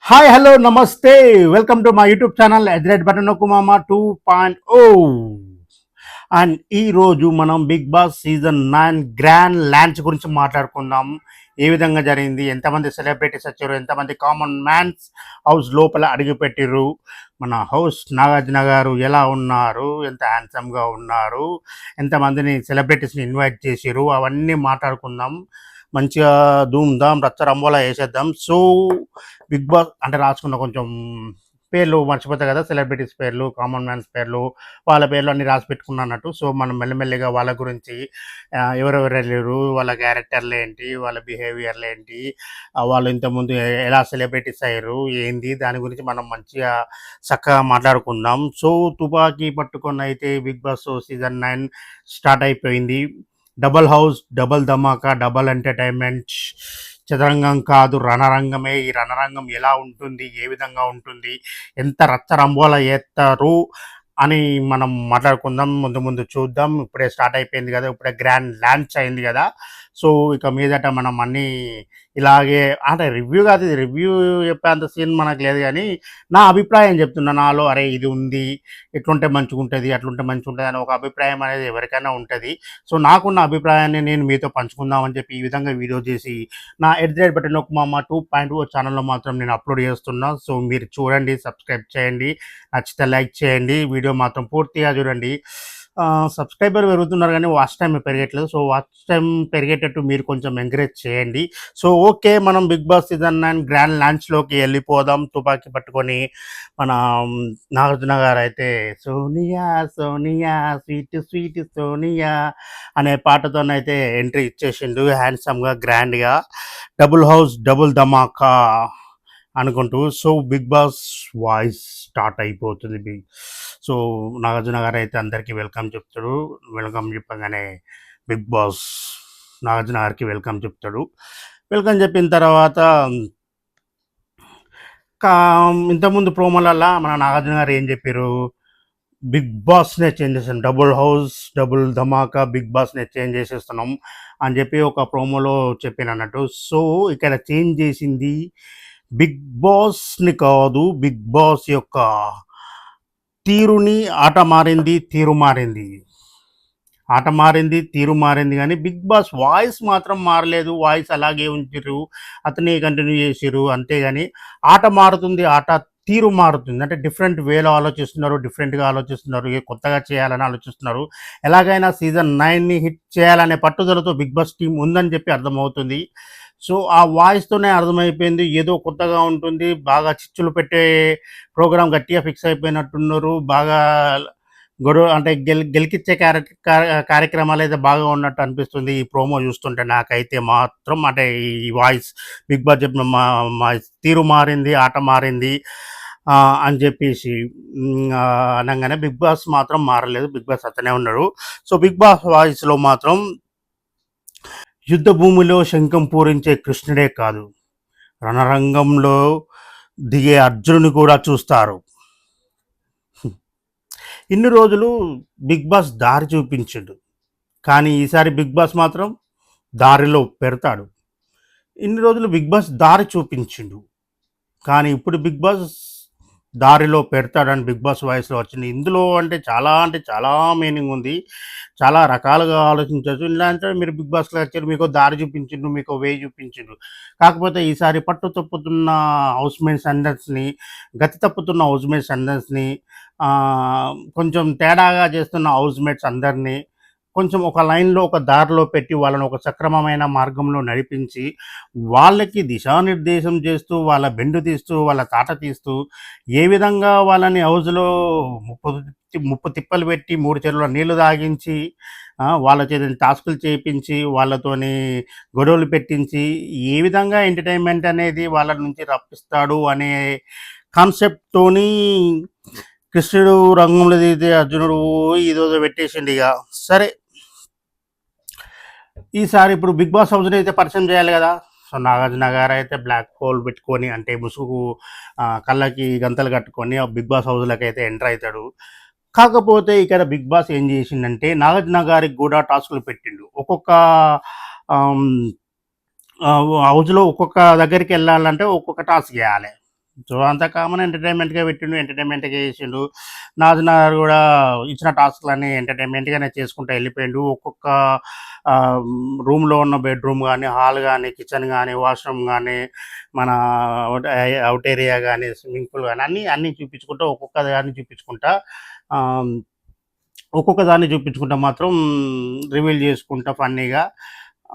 Hi hello నమస్తే welcome to my YouTube channel ఎడ్రెడ్ button కుమామ 2.0. అండ్ ఈరోజు మనం Bigg Boss season 9 grand launch గురించి మాట్లాడుకుందాం. ఏ విధంగా జరిగింది, ఎంతమంది సెలబ్రిటీస్ వచ్చారు, ఎంతమంది కామన్ మ్యాన్స్ హౌస్ లోపల అడుగుపెట్టిర్రు, మన హౌస్ నాగార్జున గారు ఎలా ఉన్నారు, ఎంత హ్యాండ్సమ్గా ఉన్నారు, ఎంతమందిని సెలబ్రిటీస్ని ఇన్వైట్ చేసిర్రు, అవన్నీ మాట్లాడుకుందాం. మంచిగా ధూమ్ ధామ్ రచ్చరంబోలా వేసేద్దాం. సో బిగ్ బాస్ అంటే రాసుకున్న కొంచెం పేర్లు మర్చిపోతాయి కదా, సెలబ్రిటీస్ పేర్లు, కామన్ మ్యాన్స్ పేర్లు, వాళ్ళ పేర్లు అన్నీ రాసి పెట్టుకున్నట్టు. సో మనం మెల్లమెల్లిగా వాళ్ళ గురించి ఎవరెవరు వెళ్ళారు, వాళ్ళ క్యారెక్టర్లు ఏంటి, వాళ్ళ బిహేవియర్లు ఏంటి, వాళ్ళు ఇంతకుముందు ఎలా సెలబ్రిటీస్ అయ్యారు ఏంది, దాని గురించి మనం మంచిగా చక్కగా మాట్లాడుకుందాం. సో తుపాకీ పట్టుకొని అయితే బిగ్ బాస్ సీజన్ 9 స్టార్ట్ అయిపోయింది. డబల్ హౌస్, డబల్ ధమాకా, డబల్ ఎంటర్టైన్మెంట్. చదరంగం కాదు, రణరంగమే. ఈ రణరంగం ఎలా ఉంటుంది, ఏ విధంగా ఉంటుంది, ఎంత రచ్చరంబోలా చేస్తారు అని మనం మాట్లాడుకుందాం. ముందు ముందు చూద్దాం. ఇప్పుడే స్టార్ట్ అయిపోయింది కదా, ఇప్పుడే గ్రాండ్ లాంచ్ అయింది కదా. సో ఇక మీదట మనం అన్నీ ఇలాగే అంటే రివ్యూ కాదు, ఇది రివ్యూ చెప్పేంత సీన్ మనకు లేదు, కానీ నా అభిప్రాయం చెప్తున్నా. నాలో అరే ఇది ఉంది, ఎట్లుంటే మంచిగా ఉంటుంది, అట్లుంటే మంచిగా ఉంటుంది అని ఒక అభిప్రాయం అనేది ఎవరికైనా ఉంటుంది. సో నాకున్న అభిప్రాయాన్ని నేను మీతో పంచుకుందామని చెప్పి ఈ విధంగా వీడియో చేసి నా ఎడ్రెడ్ బటన్ మామ 2.0 ఛానల్లో మాత్రం నేను అప్లోడ్ చేస్తున్నా. సో మీరు చూడండి, సబ్స్క్రైబ్ చేయండి, నచ్చితే లైక్ చేయండి, వీడియో మాత్రం పూర్తిగా చూడండి. సబ్స్క్రైబర్ పెరుగుతున్నారు కానీ వాచ్ టైం పెరగట్లేదు. సో వాచ్ టైం పెరిగేటట్టు మీరు కొంచెం ఎంకరేజ్ చేయండి. సో ఓకే, మనం బిగ్ బాస్ సీజన్ 9 గ్రాండ్ లాంచ్లోకి వెళ్ళిపోదాం. తుపాకీ పట్టుకొని మన నాగార్జున గారు అయితే సోనియా సోనియా స్వీట్ స్వీట్ సోనియా అనే పాటతోనైతే ఎంట్రీ ఇచ్చేసిండు, హ్యాండ్సమ్గా గ్రాండ్గా. డబుల్ హౌస్ డబుల్ ధమాకా అనుకుంటూ. So Bigg Boss voice start అయిపోతుంది. సో నాగార్జున గారు అయితే అందరికీ వెల్కమ్ చెప్తాడు. వెల్కమ్ చెప్పగానే బిగ్ బాస్ నాగార్జున గారికి వెల్కమ్ చెప్తాడు. వెల్కమ్ చెప్పిన తర్వాత కా ఇంతకుముందు ప్రోమోలల్లా మన నాగార్జున గారు ఏం చెప్పారు, బిగ్ బాస్నే చేంజ్ చేసాం, డబుల్ హౌస్ డబుల్ ధమాకా బిగ్ బాస్నే చేంజ్ చేసేస్తున్నాం అని చెప్పి ఒక ప్రోమోలో చెప్పాను అన్నట్టు. సో ఇక్కడ చేంజ్ చేసింది బిగ్ బాస్ని కాదు, బిగ్ బాస్ యొక్క తీరుని. ఆట మారింది, తీరు మారింది. ఆట మారింది, తీరు మారింది, కానీ బిగ్ బాస్ వాయిస్ మాత్రం మారలేదు. వాయిస్ అలాగే ఉంచారు, అతనే కంటిన్యూ చేసారు, అంతేగాని ఆట మారుతుంది, ఆట తీరు మారుతుంది. అంటే డిఫరెంట్ వేలో ఆలోచిస్తున్నారు, డిఫరెంట్గా ఆలోచిస్తున్నారు, కొత్తగా చేయాలని ఆలోచిస్తున్నారు. ఎలాగైనా సీజన్ 9ని హిట్ చేయాలనే పట్టుదలతో బిగ్ బాస్ టీం ఉందని చెప్పి అర్థమవుతుంది. సో ఆ వాయిస్తోనే అర్థమైపోయింది, ఏదో కొత్తగా ఉంటుంది, బాగా చిచ్చులు పెట్టే ప్రోగ్రాం గట్టిగా ఫిక్స్ అయిపోయినట్టున్నారు. బాగా గొడవ అంటే గెలికిచ్చే కార్యక్రమాలు అయితే బాగా ఉన్నట్టు అనిపిస్తుంది ఈ ప్రోమో చూస్తుంటే నాకైతే మాత్రం. అంటే ఈ వాయిస్ బిగ్ బాస్ చెప్పిన మా తీరు మారింది, ఆట మారింది అని చెప్పేసి అనగానే బిగ్ బాస్ మాత్రం మారలేదు, బిగ్ బాస్ అతనే ఉన్నాడు. సో బిగ్ బాస్ వాయిస్లో మాత్రం యుద్ధ భూమిలో శంఖం పూరించే కృష్ణుడే కాదు, రణరంగంలో దిగే అర్జునుని కూడా చూస్తారు. ఇన్ని రోజులు బిగ్ బాస్ దారి చూపించాడు, కానీ ఈసారి బిగ్ బాస్ మాత్రం దారిలో పెడతాడు. ఇన్ని రోజులు బిగ్ బాస్ దారి చూపించిండు, కానీ ఇప్పుడు బిగ్ బాస్ దారిలో పెడతాడని బిగ్ బాస్ వాయిస్లో వచ్చింది. ఇందులో అంటే చాలా మీనింగ్ ఉంది, చాలా రకాలుగా ఆలోచించవచ్చు. ఇలా అంటే మీరు బిగ్ బాస్లో వచ్చారు, మీకు దారి చూపించిండు, మీకు వే చూపించిండు. కాకపోతే ఈసారి పట్టు తప్పుతున్న హౌస్ మేట్స్ అందరిని, గతి తప్పుతున్న హౌస్ మేట్స్ అందరిని, కొంచెం తేడాగా చేస్తున్న హౌస్ మేట్స్ అందరినీ కొంచెం ఒక లైన్లో, ఒక దారిలో పెట్టి వాళ్ళని ఒక సక్రమమైన మార్గంలో నడిపించి వాళ్ళకి దిశానిర్దేశం చేస్తూ, వాళ్ళ బెండు తీస్తూ, వాళ్ళ తాట తీస్తూ, ఏ విధంగా వాళ్ళని హౌజ్లో ముప్పు తిప్పలు పెట్టి 3 చెరువుల నీళ్లు తాగించి, వాళ్ళ చేత టాస్కులు చేయించి, వాళ్ళతోని గొడవలు పెట్టించి, ఏ విధంగా ఎంటర్టైన్మెంట్ అనేది వాళ్ళ నుంచి రప్పిస్తాడు అనే కాన్సెప్ట్తోని కృష్ణుడు రంగంలో దిగితే అర్జునుడు ఇదోదో పెట్టేసిండు. ఇక సరే, ఈసారి ఇప్పుడు బిగ్ బాస్ హౌస్ని అయితే పరిచయం చేయాలి కదా. సో నాగార్జున గారు అయితే బ్లాక్ హోల్ పెట్టుకొని, అంటే ముసుగు కళ్ళకి గంతలు కట్టుకొని బిగ్ బాస్ హౌస్లోకి అయితే ఎంటర్ అవుతాడు. కాకపోతే ఇక్కడ బిగ్ బాస్ ఏం చేసిండంటే నాగార్జున గారికి కూడా టాస్కులు పెట్టిండు. ఒక్కొక్క హౌస్లో ఒక్కొక్క దగ్గరికి వెళ్ళాలంటే ఒక్కొక్క టాస్క్ చేయాలి. సో, అంత కామన్ ఎంటర్‌టైన్‌మెంట్‌గా పెట్టిండు. ఎంటర్‌టైన్‌మెంట్‌గా చేసిండు. నాజర్ గూడా ఇచ్చిన టాస్క్‌లన్నీ ఎంటర్‌టైన్‌మెంట్‌గానే చేసుకుంటా ఎళ్ళిపోయిండు. ఒక్కొక్క రూమ్‌లో ఉన్న బెడ్‌రూమ్ గానీ, హాల్ గానీ, కిచెన్ గానీ, వాష్‌రూమ్ గానీ, మన ఔట్ ఏరియా గానీ, స్విమ్మింగ్ పూల్ గానీ అన్నీ చూపించుకుంటా ఒక్కొక్క దాన్ని చూపించుకుంటా ఆహ్, ఒక్కొక్క దాన్ని చూపించుకుంటా మాత్రం రివీల్ చేసుకుంటా ఫన్నీగా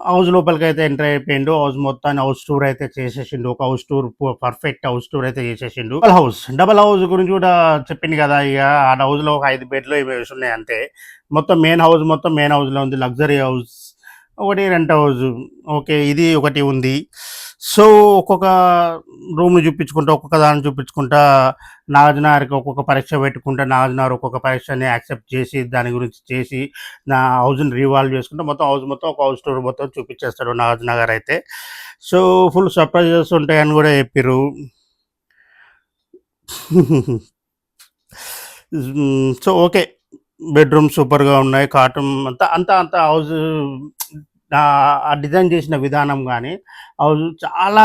హౌస్ లోపలికైతే ఎంటర్ అయిపోయిండు. హౌస్ మొత్తాన్ని హౌస్ టూర్ అయితే చేసేసిండు. ఒక house tour perfect house tour అయితే చేసేసిండు. డబుల్ హౌస్ గురించి కూడా చెప్పిండు కదా! ఇగ ఆ హౌస్‌లో ఒక 5 బెడ్‌లు ఏమో వేసున్నాయి అంతే. మొత్తం మెయిన్ హౌస్‌లో ఉంది. Luxury house. ఒకటి రెంట్ హౌస్. ఓకే. ఇది ఒకటి ఉంది. సో, ఒక్కొక్క రూమ్‌ని చూపించుకుంటా, ఒక్కొక్క దాన్ని చూపించుకుంటా నాగార్జునకి ఒక్కొక్క పరీక్ష పెట్టుకుంటా, నాగార్జున ఒక్కొక్క పరీక్షని యాక్సెప్ట్ చేసి, దాని గురించి చేసి, నా హౌస్‌ని రివాల్వ్ చేసుకుంటూ మొత్తం ఒక హౌస్ టూర్ మొత్తం చూపించేస్తాడు నాగార్జున గారైతే. సో, ఫుల్ సర్ప్రైజెస్ ఉంటాయని కూడా చెప్పిర్రు. So, okay. బెడ్‌రూమ్ సూపర్‌గా ఉన్నాయి. కాటన్ అంతా హౌస్ ఆ డిజైన్ చేసిన విధానం గానీ, హౌస్ చాలా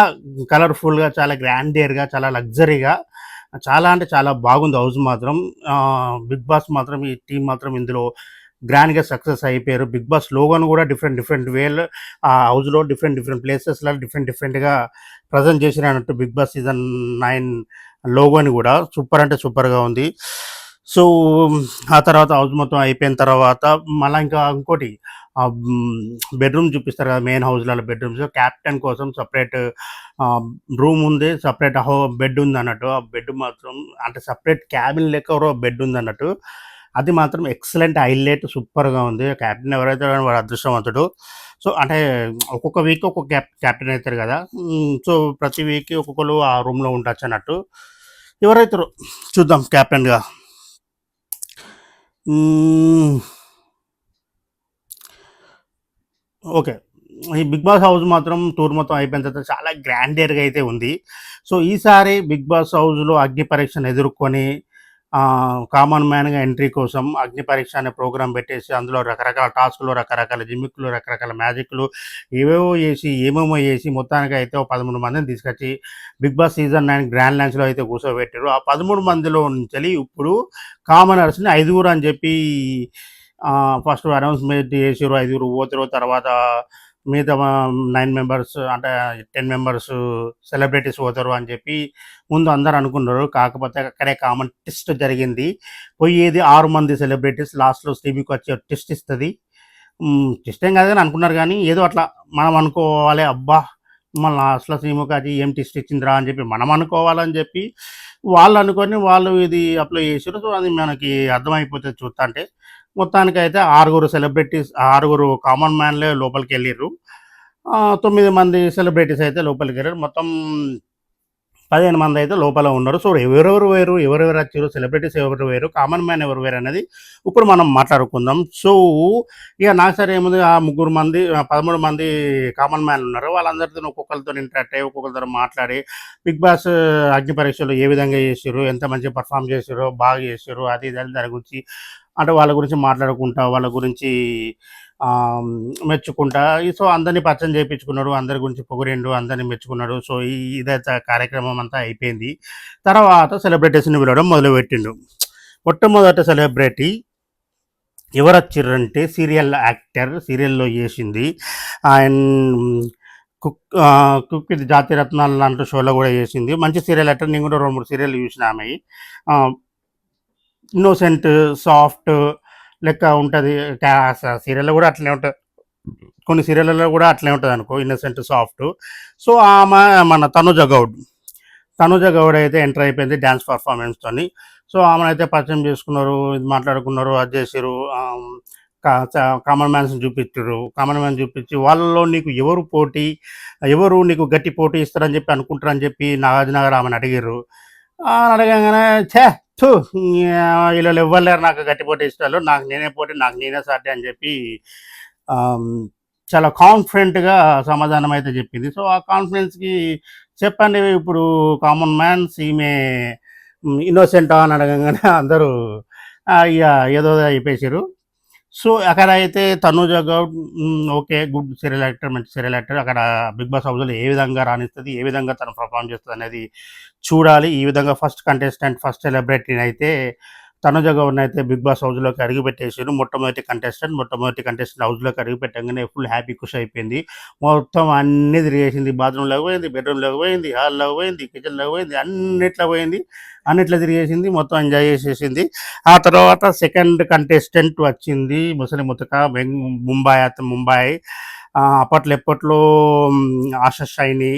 కలర్‌ఫుల్‌గా, చాలా గ్రాండియర్‌గా, చాలా లగ్జరీగా చాలా అంటే చాలా బాగుంది హౌస్ మాత్రం. 'బిగ్ బాస్' మాత్రం ఈ టీమ్ మాత్రం ఇందులో గ్రాండ్‌గా సక్సెస్ అయిపోయారు. 'బిగ్ బాస్' లోగోను కూడా డిఫరెంట్ వేలో ఆ హౌస్‌లో డిఫరెంట్ ప్లేసెస్‌లో డిఫరెంట్‌గా ప్రెజెంట్ చేసిరన్నట్టు 'బిగ్ బాస్' సీజన్ 9 లోగోని కూడా సూపర్ అంటే సూపర్‌గా ఉంది. సో, ఆ తర్వాత హౌస్ మొత్తం అయిపోయిన తర్వాత మళ్ళా ఇంకా ఇంకోటి బెడ్‌రూమ్ చూపిస్తారు కదా! మెయిన్ హౌస్‌లలో బెడ్‌రూమ్స్. కెప్టెన్ కోసం సెపరేట్ ఆహ్, రూమ్ ఉంది. సెపరేట్ బెడ్ ఉందన్నట్టు. ఆ బెడ్ మాత్రం అంటే సెపరేట్ క్యాబిన్ లెక్క ఒక బెడ్ ఉందన్నట్టు. అది మాత్రం ఎక్సలెంట్ హైలైట్ సూపర్‌గా ఉంది. కెప్టెన్ ఎవరైతే ఉన్నాడో వాడు అదృష్టవంతుడు. సో, అంటే ఒక్కొక్క వీక్ ఒక్కొక్క కెప్టెన్ అయితారు కదా! సో, ప్రతి వీక్ ఒక్కొక్కళ్ళు ఆ రూమ్‌లో ఉండొచ్చన్నట్టు. ఎవరైతారో చూద్దాం కెప్టెన్‌గా. హ్మ్. ఓకే. ఈ 'బిగ్ బాస్' హౌస్ మాత్రం టూర్ మొత్తం అయిపోయిన తర్వాత చాలా గ్రాండియర్‌గా అయితే ఉంది. సో, ఈసారి 'బిగ్ బాస్' హౌస్‌లో అగ్ని పరీక్షను ఎదుర్కొని కామన్ మ్యాన్‌గా ఎంట్రీ కోసం అగ్ని పరీక్ష అనే ప్రోగ్రామ్ పెట్టేసి అందులో రకరకాల టాస్క్‌లు, రకరకాల జిమ్మిక్‌లు, రకరకాల మ్యాజిక్‌లు ఏమేమో చేసి మొత్తానికైతే ఓ 13 మందిని తీసుకొచ్చి 'బిగ్ బాస్' సీజన్ 9 గ్రాండ్ లాంచ్‌లో అయితే కూర్చోబెట్టారు. ఆ 13 మందిలో నుంచెల్లి ఇప్పుడు కామనర్స్‌ని ఐదుగురు అని చెప్పి ఫస్ట్ అనౌన్స్‌మెంట్ చేసిర్రు. ఐదుగురు పోతారు. తర్వాత మిగతా 9 మెంబర్స్ అంటే 10 మెంబర్స్ సెలబ్రిటీస్ పోతారు అని చెప్పి ముందు అందరూ అనుకున్నారు. కాకపోతే అక్కడే కామన్ ట్విస్ట్ జరిగింది. పోయేది 6 మంది సెలబ్రిటీస్. లాస్ట్‌లో శ్రీముఖి వచ్చి ట్విస్ట్ ఇస్తది. ట్విస్ట్ ఏం కాదు గాని అనుకున్నారు గానీ, ఏదో అట్లా మనం అనుకోవాలి. అబ్బా! మళ్ళా లాస్ట్‌లో శ్రీముఖి వచ్చి ఏం ట్విస్ట్ ఇచ్చిందిరా అని చెప్పి మనం అనుకోవాలని చెప్పి వాళ్ళు అనుకోని వాళ్ళు ఇది అప్లై చేసిర్రు. సో, అది మనకి అర్థమైపోతది చూత్తాంటే. మొత్తానికైతే ఆరుగురు కామన్ మ్యాన్‌లే లోపలికెళ్ళిర్రు. 9 మంది సెలబ్రిటీస్ అయితే లోపలికెళ్లారు. మొత్తం 15 మందయితే లోపల ఉన్నారు. సో, ఎవరెవరు వచ్చిర్రు, సెలబ్రిటీస్ ఎవరు వేరు, కామన్ మ్యాన్ ఎవరు వేరనేది ఇప్పుడు మనం మాట్లాడుకుందాం. సో, ఇక నాకు సరే ఏముంది 13 మంది కామన్ మ్యాన్‌లున్నారు. వాళ్ళందరితోని ఒక్కొక్కళ్ళతోని ఇంటరాక్ట్ అయ్యి, ఒక్కొక్కళ్ళతోని మాట్లాడి, 'బిగ్ బాస్' అగ్ని పరీక్షలు ఏ విధంగా చేసిర్రు, ఎంత మంచిగా పెర్ఫార్మ్ చేసిర్రో, బాగా చేసిర్రు అది ఇది అని దాని గురించి అంటే వాళ్ళ గురించి మాట్లాడుకుంటా, వాళ్ళ గురించి ఆహ్, మెచ్చుకుంటా సో, అందరిని పరిచయం చేపించుకున్నాడు. అందరి గురించి పొగిడిండు. అందరిని మెచ్చుకున్నాడు. సో, ఇదైతే కార్యక్రమం అంతా అయిపోయింది. తర్వాత సెలబ్రిటీస్‌ని పిలవడం మొదలుపెట్టిండు. మొట్టమొదటి సెలబ్రిటీ ఎవరొచ్చిర్రంటే సీరియల్‌లో చేసింది. అండ్ 'కుక్ విత్ జాతిరత్నాలు' లాంటి షోలో కూడా చేసింది. మంచి సీరియల్ యాక్టర్. నేను కూడా 2, 3 సీరియల్‌లు చూసిన ఆమెయి. ఆహ్, ఇన్నోసెంట్, సాఫ్ట్ లెక్క ఉంటది. సీరియల్‌లో కూడా అట్లనే ఉంటది. కొన్ని సీరియల్‌లలో కూడా అట్లే ఉంటదనుకో ఇన్నోసెంట్, సాఫ్ట్. సో, ఆమె మన తనుజ గౌడ్ అయితే ఎంటర్ అయిపోయింది డాన్స్ పర్ఫార్మెన్స్‌తోని. సో, ఆమెనైతే పరిచయం చేసుకున్నారు. ఇది మాట్లాడుకున్నారు. అది చేసిర్రు. ఆహ్, క చ కామన్ మ్యాన్స్‌ని చూపిచ్చిర్రు. కామన్ మ్యాన్ చూపించి వాళ్ళలో నీకు ఎవరు నీకు గట్టి పోటీ ఇస్తారని చెప్పి అనుకుంటారని చెప్పి నాగార్జున గారు ఆమెను అడిగిర్రు. అడగంగానే ఛే! థు ఈళ్ళోళ్ళు ఎవ్వరు లేరు నాకు గట్టి పోటీ ఇచ్చేటోళ్ళు. నాకు నేనే సాటి అని చెప్పి ఆహ్, చాలా కాన్ఫిడెంట్‌గా సమాధానం అయితే చెప్పింది. సో, ఆ కాన్ఫిడెన్స్‌కి చెప్పండి ఇప్పుడు కామన్ మ్యాన్స్ ఈమె ఇన్నోసెంటా అని అడగంగానే అందరూ ఇగ ఏదో చెప్పేసిర్రు. సో అక్కడ అయితే Tanuja Goud okay. Good serial actor, మంచి సీరియల్ యాక్టర్. అక్కడ 'బిగ్ బాస్' హౌస్‌లో ఏ విధంగా రాణిస్తది, ఏ విధంగా తను పెర్ఫార్మ్ చేస్తదనేది చూడాలి. ఈ విధంగా ఫస్ట్ కంటెస్టెంట్, ఫస్ట్ సెలబ్రిటీనైతే తనూజ గౌడ్‌నైతే 'బిగ్ బాస్' హౌస్‌లోకి అడుగుపెట్టేసిర్రు. మొట్టమొదటి కంటెస్టెంట్ హౌస్‌లోకి అడుగుపెట్టంగానే ఫుల్ హ్యాపీ ఖుషి అయిపోయింది. మొత్తం అన్నీ తిరిగేసింది. బాత్రూమ్‌లోకి పోయింది, బెడ్‌రూమ్‌లోకి పోయింది, హాల్‌లోకి పోయింది, కిచెన్‌లోకి పోయింది, అన్నిట్లో పోయింది. అన్నిట్లో తిరిగేసింది. మొత్తం ఎంజాయ్ చేసేసింది. ఆ తర్వాత సెకండ్ కంటెస్టెంట్ వచ్చింది ముసలి ముతక ముంబాయి. అప్పట్లో ఎప్పట్లో ఆశా షైని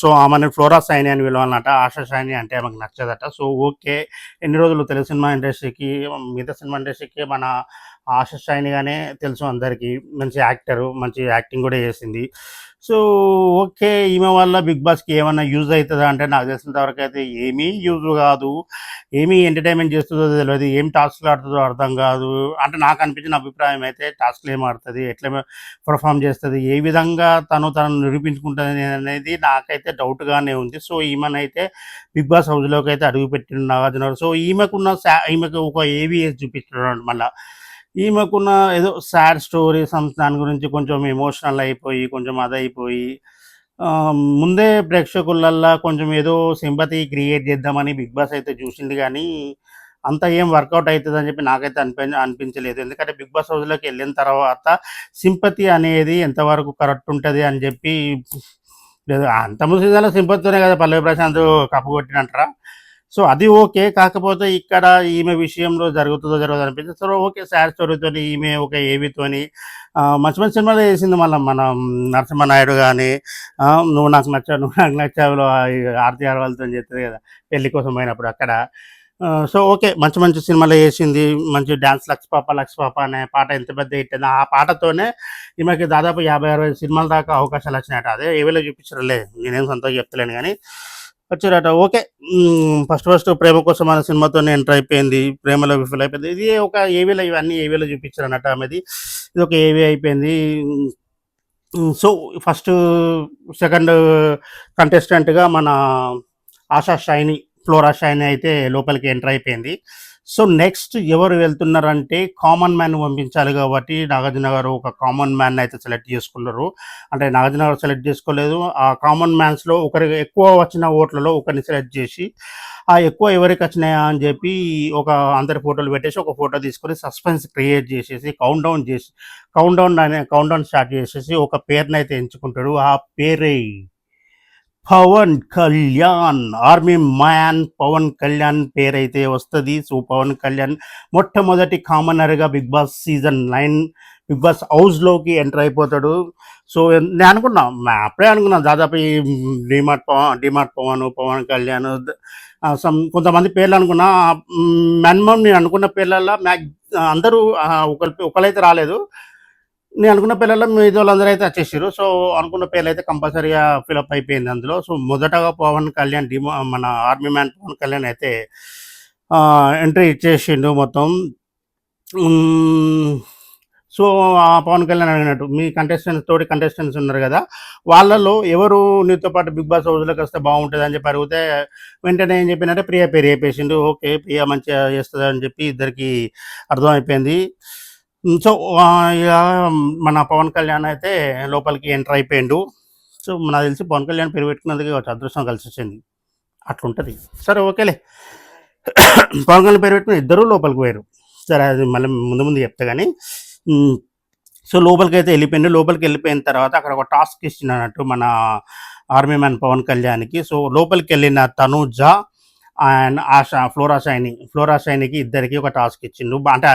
సో ఆమెని ఫ్లోరా షైని అని పిలవాలన్నట. ఆశా షైని అంటే ఆమెకు నచ్చదట. So okay. ఎన్ని రోజులు తెలుగు సినిమా ఇండస్ట్రీకి, మిగతా సినిమా ఇండస్ట్రీకి మన ఆశా షైనిగానే తెలుసు అందరికీ. మంచి యాక్టరు, మంచి యాక్టింగ్ కూడా చేసింది. So okay. ఈమె వల్ల 'బిగ్ బాస్'కి ఏమన్నా యూజ్ అవుతుందా అంటే నాకు తెలిసినంత వరకు అయితే ఏమీ యూజ్ కాదు. ఏమి ఎంటర్టైన్మెంట్ చేస్తుందో తెలియదు, ఏం టాస్క్లు ఆడుతుందో అర్థం కాదు. అంటే నాకు అనిపించిన అభిప్రాయం అయితే టాస్క్లు ఏం ఆడుతుంది, ఎట్లా పర్ఫామ్ చేస్తుంది, ఏ విధంగా తనను నిరూపించుకుంటుంది అనేది నాకైతే డౌట్గానే ఉంది. సో ఈమెనైతే 'బిగ్ బాస్' హౌస్లోకి అయితే అడుగుపెట్టిండు నాగార్జున గారు. సో ఈమెకు ఒక ఏవిఎస్ చూపించాడు మళ్ళీ. ఈమెకున్న ఏదో సాడ్ స్టోరీ దాని గురించి కొంచెం ఎమోషనల్ అయిపోయి, కొంచెం అదైపోయి ముందే ప్రేక్షకులల్లా కొంచెం ఏదో సింపతి క్రియేట్ చేద్దామని 'బిగ్ బాస్' అయితే చూసిండు గానీ, అంత ఏం వర్కౌట్ అయితదని చెప్పి నాకైతే అనిపించలేదు. ఎందుకంటే 'బిగ్ బాస్' హౌస్‌లోకి ఎళ్ళిన తర్వాత సింపతి అనేది ఎంతవరకు కరెక్ట్ ఉంటది అని చెప్పి లేదు. అంతకుముందు సీజన్‌లో సింపతితోనే కదా పల్లవి ప్రశాంత్ కప్పు కొట్టిండంటరా. సో అది ఓకే. కాకపోతే ఇక్కడ ఈమె విషయంలో జరుగుతుందో జరగదో అనిపించింది. So okay. సాడ్ స్టోరీతోని ఈమె ఒక ఏవితోని మంచి మంచి సినిమాలే చేసింది. మళ్ళా మనం 'నరసింహనాయుడు' గాని, 'నువ్వు నాకు నచ్చావులో' ఆర్తి అగర్వాల్‌తోని చేత్తది కదా! పెళ్లి కోసం పోయినప్పుడు అక్కడ. So okay. మంచి మంచి సినిమాలే చేసింది. మంచి డాన్స్ 'లక్స్ పాప' అనే పాట ఎంత పెద్ద హిట్ అయిందో. ఆ పాటతోనే ఈమెకి దాదాపు 50, 60 సినిమాల దాకా అవకాశాలొచ్చినాయట. అదే ఏవేలో చూపించిర్రులే. నేనేం సొంతంగా చెప్తలేను గానీ వచ్చారట. ఓకే. ఫస్ట్ 'ప్రేమ కోసం' అనే సినిమాతోనే ఎంటర్ అయిపోయింది. ప్రేమలో విఫల్ అయిపోయింది. ఇది ఒక ఏవీలో, ఇవన్నీ ఏవీలో చూపించారన్నట్టు ఆమెది. ఇది ఒక ఏవీ అయిపోయింది. సో ఫస్ట్, సెకండ్ కంటెస్టెంట్‌గా మన ఫ్లోరా షైని అయితే లోపలికి ఎంటర్ అయిపోయింది. సో నెక్స్ట్ ఎవరు వెళ్తున్నారంటే కామన్ మ్యాన్‌ని పంపించాలి కాబట్టి నాగార్జున గారు ఒక కామన్ మ్యాన్‌ని అయితే సెలెక్ట్ చేసుకున్నారు. అంటే నాగార్జున గారు సెలెక్ట్ చేసుకోలేదు. ఆ కామన్ మ్యాన్స్‌లో ఒకరికి ఎక్కువ వచ్చిన ఓట్లలో ఒకరిని సెలెక్ట్ చేసి, ఆ ఎక్కువ ఎవరికొచ్చినాయా అని చెప్పి అందరి ఫోటోలు పెట్టేసి, ఒక ఫోటో తీసుకొని సస్పెన్స్ క్రియేట్ చేసేసి, కౌంట్ డౌన్ స్టార్ట్ చేసేసి ఒక పేరునైతే ఎంచుకుంటాడు. ఆ పేరే పవన్ కళ్యాణ్. ఆర్మీ మ్యాన్ పవన్ కళ్యాణ్ పేరైతే వస్తది. సో పవన్ కళ్యాణ్ మొట్టమొదటి కామనర్‌గా 'Bigg Boss' season 9 Bigg Boss హౌస్‌లోకి ఎంటర్ అయిపోతాడు. సో నేను అనుకున్నా, అప్పుడే అనుకున్నా దాదాపు ఈ డీమార్ట్ పవన్, పవన్ కళ్యాణ్ కొంతమంది పేర్లు అనుకున్నా. మినిమమ్ నేను అనుకున్న పేర్లల్లో అందరూ ఒకళ్ళైతే రాలేదు. నేను అనుకున్న పేర్లలో మిగతావాళ్ళందరూ అయితే వచ్చేసిర్రు. సో అనుకున్న పేర్లయితే కంపల్సరీగా ఫిలప్ అయిపోయింది అందులో. సో మొదటగా పవన్ కళ్యాణ్ మన ఆర్మీ మ్యాన్ పవన్ కళ్యాణ్ అయితే ఎంట్రీ ఇచ్చేసిండు మొత్తం. సో ఆ పవన్ కళ్యాణ్ అడిగినట్టు, మీ కంటెస్టెంట్స్ ఉన్నారు కదా, వాళ్ళలో ఎవరు నీతో పాటు 'బిగ్ బాస్' హౌస్‌లోకి వస్తే బాగుంటుంది అని చెప్పి అడిగితే వెంటనే ఏం చెప్పినంటే ప్రియ పేరు చెప్పేసిండు. ఓకే. ప్రియ మంచిగా చేస్తుంది అని చెప్పి ఇద్దరికి అర్థమైపోయింది. సో ఇక మన పవన్ కళ్యాణ్ అయితే లోపలికి ఎంటర్ అయిపోయిండు. సో నాకు తెలిసి పవన్ కళ్యాణ్ పేరు పెట్టుకున్నందుకు కావచ్చు అదృష్టం కలిసి వచ్చింది. అట్లుంటుంది. సరే ఓకేలే. పవన్ కళ్యాణ్ పేరు పెట్టుకుని ఇద్దరు లోపలికి పోయారు. సరే అది మళ్ళీ ముందు ముందు చెప్తా కానీ. సో లోపలికైతే వెళ్ళిపోయిండు. లోపలికి వెళ్ళిపోయిన తర్వాత అక్కడ ఒక టాస్క్ ఇచ్చినట్టు మన ఆర్మీ మ్యాన్ పవన్ కళ్యాణ్కి. సో లోపలికి వెళ్ళిన తనూజ అండ్ ఫ్లోరా షైనికి ఇద్దరికి ఒక టాస్క్ ఇచ్చిండు. అంటే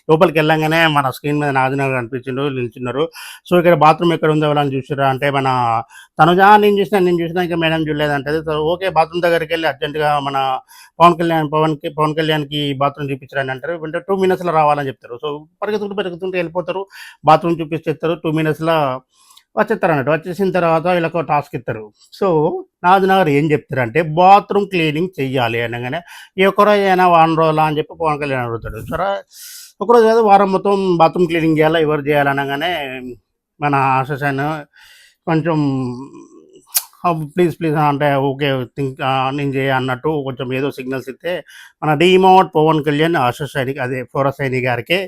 లోపలికి వెళ్ళంగానే మన స్క్రీన్ మీద నాగార్జున గారు కనిపించిండు, నిల్చున్నారు. సో ఇక్కడ బాత్రూమ్ ఎక్కడ ఉందో వాళ్ళని చూసారా అంటే మన తనుజ నేను చూసినా ఇంకా మేడం చూడలేదంటది. So okay. బాత్రూమ్ దగ్గరికి వెళ్ళి అర్జెంటుగా మన పవన్ కళ్యాణ్కి బాత్రూమ్ చూపించరని అంటారు. అంటే 2 మినిట్స్లో రావాలని చెప్తారు. సో పరిగెత్తుకుంటూ వెళ్ళిపోతారు. బాత్రూమ్ చూపించేస్తారు. 2 మినిట్స్లో వచ్చేస్తారన్నట్టు. వచ్చేసిన తర్వాత వీళ్ళకు టాస్క్ ఇస్తారు. సో నాగార్జున గారు ఏం చెప్తారంటే బాత్రూమ్ క్లీనింగ్ చెయ్యాలి అనగానే, ఈ ఒక్కరోజు అయినా వారం రోజులా అని చెప్పి పవన్ కళ్యాణ్ అడుగుతాడు. సరే ఒకరోజు కాదు వారం మొత్తం బాత్రూమ్ క్లీనింగ్ చేయాలా, ఎవరు చేయాలనగానే మన ఆశాషన్ కొంచెం ప్లీజ్ అంటే ఓకే నేను చేయ అన్నట్టు కొంచెం ఏదో సిగ్నల్స్ ఇస్తే మన డీమౌట్ పవన్ కళ్యాణ్ ఆశా సైనిక్ అదే ఫ్లోరా షైని గారికి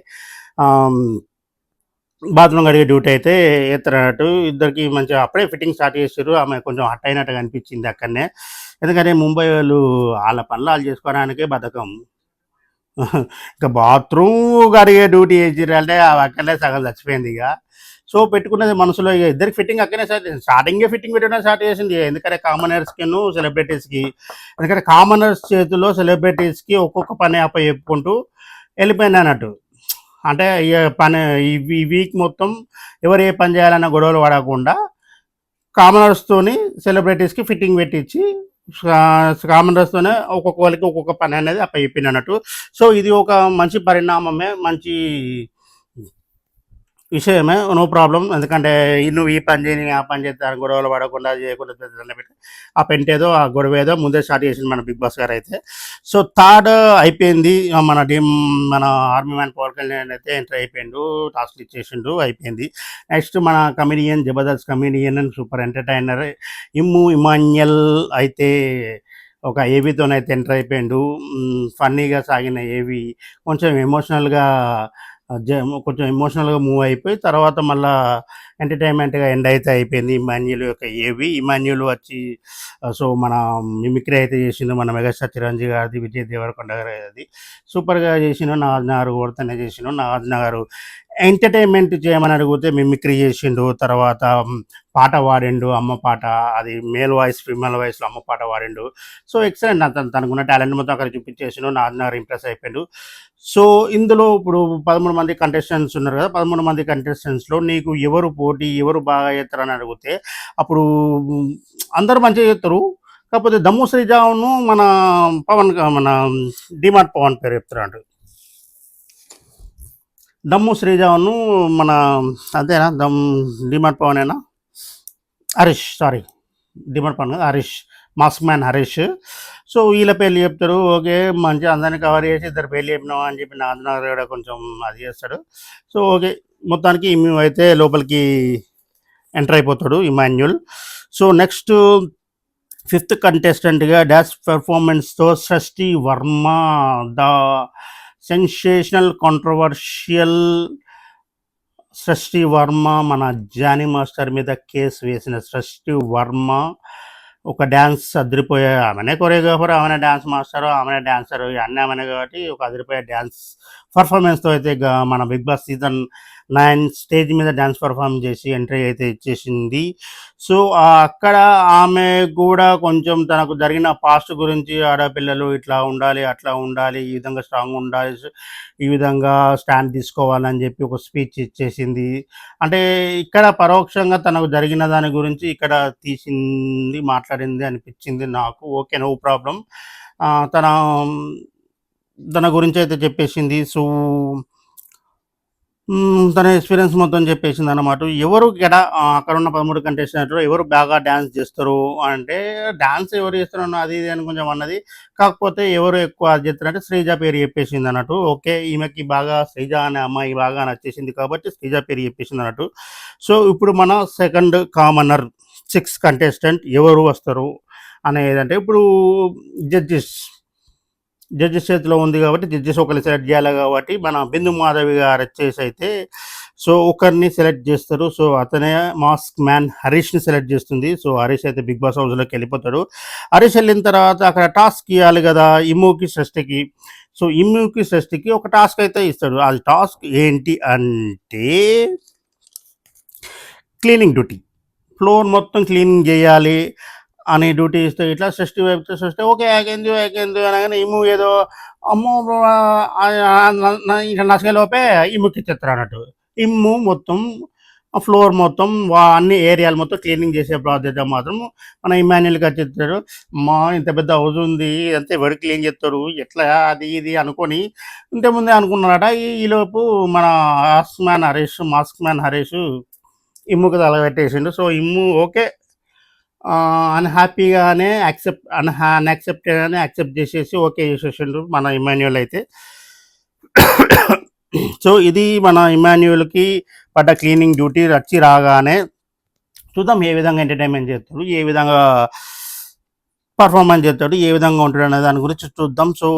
బాత్రూమ్ కడిగే డ్యూటీ అయితే ఎత్తరన్నట్టు. ఇద్దరికి మంచిగా అప్పుడే ఫిట్టింగ్ స్టార్ట్ చేసారు. ఆమె కొంచెం హట్ అయినట్టుగా అనిపించింది అక్కడనే. ఎందుకంటే ముంబై వాళ్ళు వాళ్ళ పనులు వాళ్ళు చేసుకోవడానికే బద్ధకం. ఇంకా బాత్రూమ్ కడిగే డ్యూటీ చేసిర్రంటే అక్కడనే సగం చచ్చిపోయింది ఇక. సో పెట్టుకున్నది మనసులో, ఇక ఇద్దరికి ఫిట్టింగ్ అక్కడనే స్టార్టింగే ఫిట్టింగ్ పెట్టడం స్టార్ట్ చేసింది. ఎందుకంటే కామనర్స్కిను సెలబ్రిటీస్కి, ఎందుకంటే కామనర్స్ చేతిలో సెలబ్రిటీస్కి ఒక్కొక్క పని అప్ప చెప్పుకుంటూ వెళ్ళిపోయింది అన్నట్టు. అంటే ఇక పని ఈ వీక్ మొత్తం ఎవరు ఏ పని చేయాలన్న గొడవలు పడకుండా కామనర్స్తోని సెలబ్రిటీస్కి ఫిట్టింగ్ పెట్టించి కామనర్స్తోనే ఒక్కొక్క వాళ్ళకి ఒక్కొక్క పని అనేది అప్ప చెప్పింది అన్నట్టు. సో ఇది ఒక మంచి పరిణామమే, మంచి విషయమే, నో ప్రాబ్లం. ఎందుకంటే నువ్వు ఈ పని చేయని ఆ పని చేస్తాను గొడవలు పడకుండా చేయకుండా పెట్టి ఆ పెంటేదో ఆ గొడవ ఏదో ముందే స్టార్ట్ చేసింది మన బిగ్ బాస్ గారు అయితే. సో థర్డ్ అయిపోయింది, మన ఆర్మీ మ్యాన్ పవర్ కళ్యాణ్ అయితే ఎంటర్ అయిపోయిండు, టాస్క్ ఇచ్చేసిండు, అయిపోయింది. నెక్స్ట్ మన comedian, Jabardasth comedian and super entertainer Emmanuel అయితే ఒక ఏవీతోనైతే ఎంటర్ అయిపోయిండు. ఫన్నీగా సాగిన ఏవి కొంచెం ఎమోషనల్గా కొంచెం ఎమోషనల్గా మూవ్ అయిపోయి తర్వాత మళ్ళీ ఎంటర్టైన్మెంట్గా ఎండ్ అయితే అయిపోయింది ఇమాన్యుల్ యొక్క ఏవి. ఇమాన్యుల్ వచ్చి సో మన మిమిక్రీ అయితే చేసిండు మన మెగాస్టార్ చిరంజీవి గారిది, విజయ్ దేవరకొండ గారిది సూపర్గా చేసిండు. నాగార్జున గారు కొడుతూనే చేసిండు. నాగార్జున గారు ఎంటర్టైన్మెంట్ చేయమని అడిగితే మిమిక్రీ చేసిండు. తర్వాత పాట పాడిండు, అమ్మ పాట, అది మేల్ వాయిస్ ఫీమేల్ వాయిస్లో అమ్మ పాట పాడిండు. సో ఎక్సలెంట్, తనకున్న టాలెంట్ మొత్తం అక్కడ చూపించేసిండు. నాగార్జున గారు ఇంప్రెస్ అయిపోయిండు. సో ఇందులో ఇప్పుడు 13 మంది కంటెస్టెంట్స్ ఉన్నారు కదా, 13 మంది కంటెస్టెంట్స్లో నీకు ఎవరు పోటీ, ఎవరు బాగా చేస్తారని అడిగితే అప్పుడు అందరూ మంచిగా చేస్తారు. కాకపోతే దమ్ము శ్రీజాను మన మన డిమార్ట్ పవన్ పేరు చెప్తారు. దమ్ము శ్రీజాను మన అదేనా డిమార్ట్ పవనేనా, హరీష్, సారీ డిమార్ట్ పవన్ కదా, Harish, mask man Harish. So వీళ్ళ పేర్లు చెప్తారు. ఓకే, మంచిగా అందరినీ కవర్ చేసి ఇద్దరు పేర్లు చెప్పినాం అని చెప్పి నాగార్జున కూడా కొంచెం అది చేస్తాడు. సో ఓకే, మొత్తానికి అయితే లోపలికి ఎంటర్ అయిపోతాడు ఇమాన్యుల్. సో నెక్స్ట్ 5th కంటెస్టెంట్గా డాన్స్ పెర్ఫార్మెన్స్తో Srishti Varma, the sensational controversial సృష్టి వర్మ, మన జానీ మాస్టర్ మీద కేసు వేసిన సృష్టి వర్మ ఒక డ్యాన్స్ అదిరిపోయే, ఆమెనే కొరియోగ్రాఫర్, ఆమెనే డ్యాన్స్ మాస్టర్, ఆమెనే డాన్సర్, అన్నీ ఆమెనే కాబట్టి ఒక అదిరిపోయే డ్యాన్స్ పర్ఫార్మెన్స్తో అయితే మన బిగ్ బాస్ సీజన్ 9 స్టేజ్ మీద డ్యాన్స్ పర్ఫార్మ్ చేసి ఎంట్రీ అయితే ఇచ్చేసింది. సో అక్కడ ఆమె కూడా కొంచెం తనకు జరిగిన పాస్ట్ గురించి, ఆడపిల్లలు ఇట్లా ఉండాలి, అట్లా ఉండాలి, ఈ విధంగా స్ట్రాంగ్ ఉండాలి, ఈ విధంగా స్టాండ్ తీసుకోవాలని చెప్పి ఒక స్పీచ్ ఇచ్చేసింది. అంటే ఇక్కడ పరోక్షంగా తనకు జరిగిన దాని గురించి ఇక్కడ తీసింది, మాట్లాడింది అనిపించింది నాకు. Okay, no problem. తన తన గురించి అయితే చెప్పేసింది. సో తన ఎక్స్పీరియన్స్ మొత్తం చెప్పేసింది అన్నమాట. ఎవరు ఇక్కడ అక్కడ ఉన్న 13 కంటెస్టెంట్లు ఎవరు బాగా డ్యాన్స్ చేస్తారు అంటే, డ్యాన్స్ ఎవరు చేస్తారు అది ఇది అని కొంచెం అన్నది. కాకపోతే ఎవరు ఎక్కువ అది చేస్తారంటే శ్రీజ పేరు చెప్పేసింది అన్నట్టు. ఓకే, ఈమెకి బాగా శ్రీజ అనే అమ్మాయి బాగా నచ్చేసింది కాబట్టి శ్రీజ పేరు చెప్పేసింది అన్నట్టు. సో ఇప్పుడు మన సెకండ్ కామనర్ 6 కంటెస్టెంట్ ఎవరు వస్తారు అనేదంటే, ఇప్పుడు జడ్జెస్ చేతిలో ఉంది కాబట్టి జడ్జెస్ ఒకరిని సెలెక్ట్ చేయాలి కాబట్టి మన బిందు మాధవి గారు వచ్చేసి అయితే సో ఒకరిని సెలెక్ట్ చేస్తారు. సో అతనే మాస్క్ మ్యాన్ హరీష్ని సెలెక్ట్ చేస్తుంది. సో హరీష్ అయితే బిగ్ బాస్ హౌస్లోకి వెళ్ళిపోతాడు. హరీష్ వెళ్ళిన తర్వాత అక్కడ టాస్క్ ఇవ్వాలి కదా ఇమ్ముకి సృష్టికి. సో ఇమ్ముకి సృష్టికి ఒక టాస్క్ అయితే ఇస్తాడు. అది టాస్క్ ఏంటి అంటే క్లీనింగ్ డ్యూటీ, ఫ్లోర్ మొత్తం క్లీనింగ్ చేయాలి అని డ్యూటీ ఇస్తే ఇట్లా సృష్టి వైపు సృష్టి ఓకే ఏకేందు అనగానే ఇమ్ము ఏదో అమ్మో ఇట్లా నసగలోపే ఇమ్ముకి ఇచ్చేస్తారు అన్నట్టు. ఇమ్ము మొత్తం ఫ్లోర్ మొత్తం అన్ని ఏరియాలు మొత్తం క్లీనింగ్ చేసే బాధ్యత మాత్రం మన ఇమాన్యుల్కి వచ్చేస్తారు. మా ఇంత పెద్ద హౌస్ ఉంది, అంతే ఎవరు క్లీన్ చేస్తారు ఎట్లా అది ఇది అనుకొని ఇంతకుముందే అనుకున్నారట. ఈలోపు మన మాస్క్ మ్యాన్ హరీష్ ఇమ్ముకి తలబెట్టేసిండు. సో ఇమ్ము ఓకే అన్హ్యాపీగానే అన్యాక్సెప్టెడ్ యాక్సెప్ట్ చేసేసి ఓకే చేసేసిండు మన ఇమాన్యుల్ అయితే. సో ఇది మన ఇమాన్యుల్కి పడ్డ క్లీనింగ్ డ్యూటీ. వచ్చి రాగానే చూద్దాం ఏ విధంగా ఎంటర్టైన్మెంట్ చేస్తాడు, ఏ విధంగా పర్ఫార్మెన్స్ చేస్తాడు, ఏ విధంగా ఉంటాడు అనే దాని గురించి చూద్దాం. సో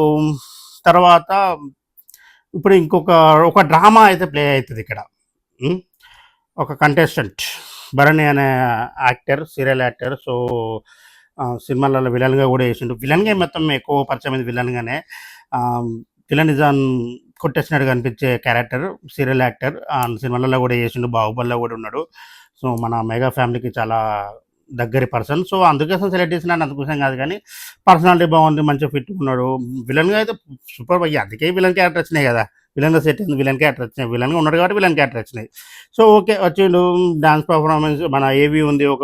తర్వాత ఇప్పుడు ఒక డ్రామా అయితే ప్లే అవుతుంది ఇక్కడ. ఉమ్, ఒక కంటెస్టెంట్ భరణి అనే యాక్టర్, సీరియల్ యాక్టర్. సో సినిమాలలో విలన్గా కూడా వేసిండు. విలన్గా మొత్తం ఎక్కువ పరిచయం అయింది విలన్గానే. విలనిజం కొట్టేసినట్టు కనిపించే క్యారెక్టర్, సీరియల్ యాక్టర్. సినిమాలలో కూడా చేసిండు, బాహుబలిలో కూడా ఉన్నాడు. సో మన మెగా ఫ్యామిలీకి చాలా దగ్గరి పర్సన్. సో అందుకోసం సెలెక్ట్ చేసిన అందుకోసం కాదు, కానీ పర్సనాలిటీ బాగుంది, మంచిగా ఫిట్ ఉన్నాడు. విలన్గా అయితే సూపర్ అయ్యి, అందుకే విలన్ క్యారెక్టర్ వచ్చినాయి కదా. విలన్గా సెట్ అయింది, విలన్ క్యారెక్టర్ వచ్చినాయి. విలన్గా ఉన్నాడు కాబట్టి విలన్ క్యారెక్టర్ వచ్చినాయి. సో ఓకే, వచ్చిండు. డాన్స్ పర్ఫార్మెన్స్ మన ఏవి ఉంది, ఒక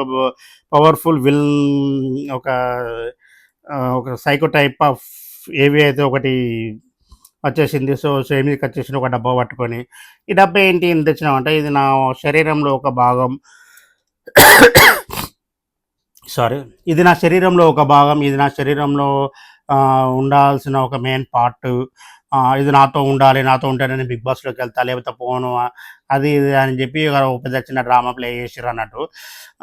పవర్ఫుల్ విలన్, ఒక ఒక సైకో టైప్ ఆఫ్ ఏవి అయితే ఒకటి వచ్చేసింది. సో సేమికి వచ్చేసింది ఒక డబ్బా పట్టుకొని. ఈ డబ్బా ఏంటి ఇంత తెచ్చినామంటే, ఇది నా శరీరంలో ఒక భాగం. సారీ, ఇది నా శరీరంలో ఒక భాగం, ఇది నా శరీరంలో ఉండాల్సిన ఒక మెయిన్ పార్ట్. ఇది నాతో ఉండాలి, నాతో ఉంటే నేను బిగ్ బాస్లోకి వెళ్తా, లేకపోతే పోను, అది ఇది అని చెప్పి ఒక పెద్ద చిన్న డ్రామా ప్లే చేసారు అన్నట్టు.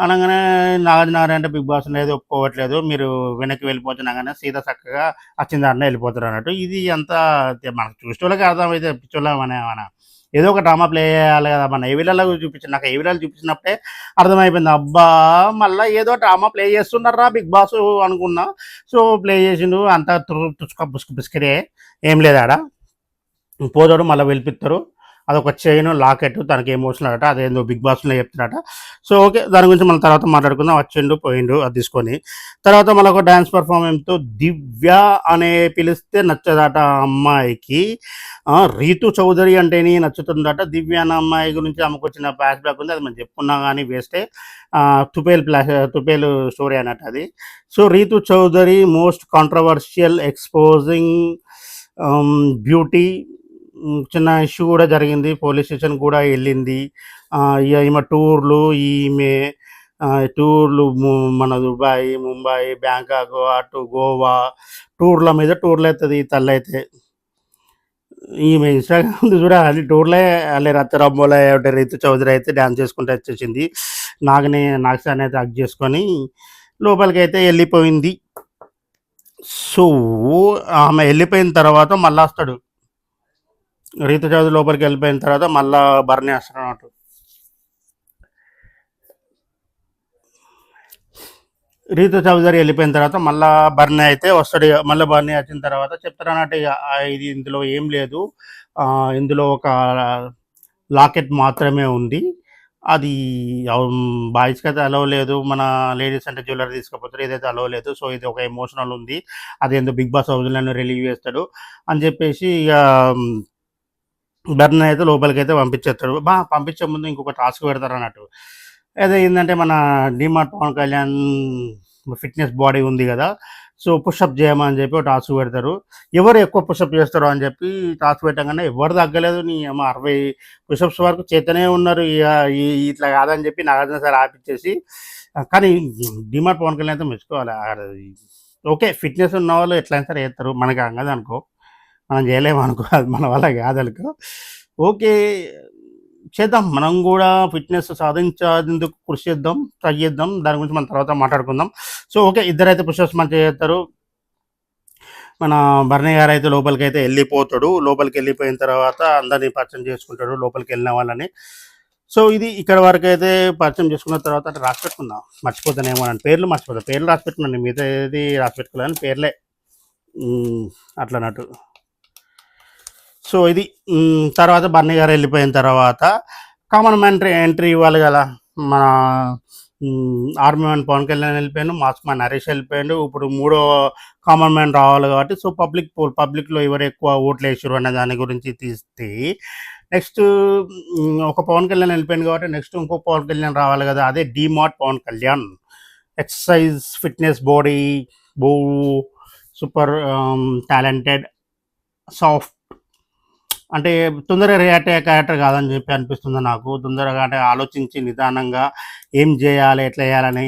అనగానే నాగార్జున అంటే బిగ్ బాస్ అనేది ఒప్పుకోవట్లేదు, మీరు వెనక్కి వెళ్ళిపోతున్నాగానే సీత చక్కగా వచ్చిన దాంట్లో వెళ్ళిపోతారు అన్నట్టు. ఇది అంతా మనకు చూసేవాళ్ళకి అర్థమైతే పిచ్చోళ్ళ మన ఏదో ఒక డ్రామా ప్లే చేయాలి కదా. మన ఏవిలలో చూపించింది, నాకు ఏవిలలో చూపించినప్పుడే అర్థమైపోయింది, అబ్బా మళ్ళీ ఏదో డ్రామా ప్లే చేస్తున్నారా బిగ్ బాస్ అనుకున్నా. సో ప్లే చేసిండు, అంతా తుచ్చుక పుసుకు పిసుకరే, ఏం లేదు ఆడ. పోతాడు, మళ్ళీ వెళ్ళిపిస్తారు. అదొక చైన్ లాకెట్, తనకి ఎమోషనల్ అట, అదేందో బిగ్ బాస్లో చెప్తున్నారట. సో ఓకే, దాని గురించి మనం తర్వాత మాట్లాడుకుందాం. వచ్చిండు పోయిండు అది తీసుకొని. తర్వాత మళ్ళీ ఒక డ్యాన్స్ పర్ఫార్మెన్స్తో దివ్య అనే పిలిస్తే నచ్చదట అమ్మాయికి. రీతు చౌదరి అంటేనే నచ్చుతుందట. దివ్య అన్న అమ్మాయి గురించి ఆమెకు వచ్చిన ఫ్లాష్ బ్యాక్ ఉంది, అది మనం చెప్పుకున్నా కానీ వేస్తే. తుపేలు స్టోరీ అన్నట్టు అది. So Ritu Chaudhary most controversial exposing beauty. చిన్న ఇష్యూ కూడా జరిగింది, పోలీస్ స్టేషన్ కూడా వెళ్ళింది. ఈమె ఈమె టూర్లు మన దుబాయ్, ముంబై, బ్యాంకాక్, అటు గోవా టూర్ల మీద టూర్లు అవుతుంది ఈ తల్లి అయితే. ఈమె ఇన్స్టాగ్రామ్ చూడ అది టూర్లే అల్లే రచ్చరంబోలే ఒకటి రీతు చౌదరి అయితే డ్యాన్స్ చేసుకుంటూ వచ్చేసింది. నాగసాన్ని అయితే హగ్ చేసుకొని లోపలికి అయితే వెళ్ళిపోయింది. సో ఆమె వెళ్ళిపోయిన తర్వాత మళ్ళీ వస్తాడు రీతు చౌదరి. లోపలికి వెళ్ళిపోయిన తర్వాత మళ్ళా బర్నీ వస్తాడు అన్నట్టు. రీతు చౌదరి వెళ్ళిపోయిన తర్వాత మళ్ళీ బర్నీ అయితే వస్తాడు. మళ్ళీ బర్నీ వచ్చిన తర్వాత చెప్తారు అన్నట్టు, ఇది ఇందులో ఏం లేదు, ఇందులో ఒక లాకెట్ మాత్రమే ఉంది, అది బాయ్స్కి అయితే అలవ్ లేదు, మన లేడీస్ అంటే జ్యువెలరీ తీసుకుపోతారు, ఇదైతే అలవ్ లేదు. సో ఇది ఒక ఎమోషనల్ ఉంది, అదేందో బిగ్ బాస్ హౌస్లో రిలీవ్ చేస్తాడు అని చెప్పేసి ఇక బర్న్ అయితే లోపలికి అయితే పంపించేస్తాడు. పంపించే ముందు ఇంకొక టాస్క్ పెడతారు అన్నట్టు. అదే ఏంటంటే మన డిమార్ట్ పవన్ కళ్యాణ్ ఫిట్నెస్ బాడీ ఉంది కదా, సో పుషప్ చేయమని చెప్పి ఒక టాస్క్ పెడతారు. ఎవరు ఎక్కువ పుషప్ చేస్తారో అని చెప్పి టాస్క్ పెట్టగానే ఎవరు తగ్గలేదు, నీ అమ్మ 60 పుషప్స్ వరకు చేతనే ఉన్నారు. ఇట్లా కాదని చెప్పి నాగార్జున సార్ ఆపిచ్చేసి. కానీ డిమార్ట్ పవన్ కళ్యాణ్ అయితే మెచ్చుకోవాలి. ఓకే, ఫిట్నెస్ ఉన్న వాళ్ళు ఎట్లయినా సరే చేస్తారు, మనకి అంగదు అనుకో, మనం చేయలేము అనుకో, అది మన వల్ల కాదనుకో. ఓకే, చేద్దాం, మనం కూడా ఫిట్నెస్ సాధించేందుకు కృషి చేద్దాం, ట్రై చేద్దాం. దాని గురించి మనం తర్వాత మాట్లాడుకుందాం. సో ఓకే, ఇద్దరైతే పుషప్స్ మంచిగా చేస్తారు. మన భరణి గారు అయితే లోపలికి అయితే వెళ్ళిపోతాడు. లోపలికి వెళ్ళిపోయిన తర్వాత అందరినీ పరిచయం చేసుకుంటాడు, లోపలికి వెళ్ళిన వాళ్ళని. సో ఇది ఇక్కడ వరకు అయితే పరిచయం చేసుకున్న తర్వాత అంటే రాసి పెట్టుకుందాం, మర్చిపోతానేమో అని పేర్లు మర్చిపోతాను. పేర్లు రాసి పెట్టుకున్నాను, మిగతా ఏది రాసి పెట్టుకోలేని పేర్లే అట్లా అన్నట్టు. సో ఇది తర్వాత బర్నీ గారు వెళ్ళిపోయిన తర్వాత కామన్ మ్యాన్ ఎంట్రీ ఇవ్వాలి కదా. మన ఆర్మీ మ్యాన్ పవన్ కళ్యాణ్ వెళ్ళిపోయాను, మాస్ మ్యాన్ హరీష్ వెళ్ళిపోయాడు. ఇప్పుడు మూడో కామన్ మ్యాన్ రావాలి కాబట్టి, సో పబ్లిక్లో ఎవరు ఎక్కువ ఓట్లు వేసారు అనే దాని గురించి తీస్తే నెక్స్ట్ ఒక పవన్ కళ్యాణ్ వెళ్ళిపోయింది కాబట్టి నెక్స్ట్ ఇంకో పవన్ కళ్యాణ్ రావాలి కదా. అదే DMart Pawan Kalyan. Exercise fitness body, బో సూపర్ టాలెంటెడ్, సాఫ్ట్, అంటే తొందరగా రియాక్ట్ అయ్యే క్యారెక్టర్ కాదని చెప్పి అనిపిస్తుంది నాకు. తొందరగా అంటే ఆలోచించి నిదానంగా ఏం చేయాలి, ఎట్లా చేయాలని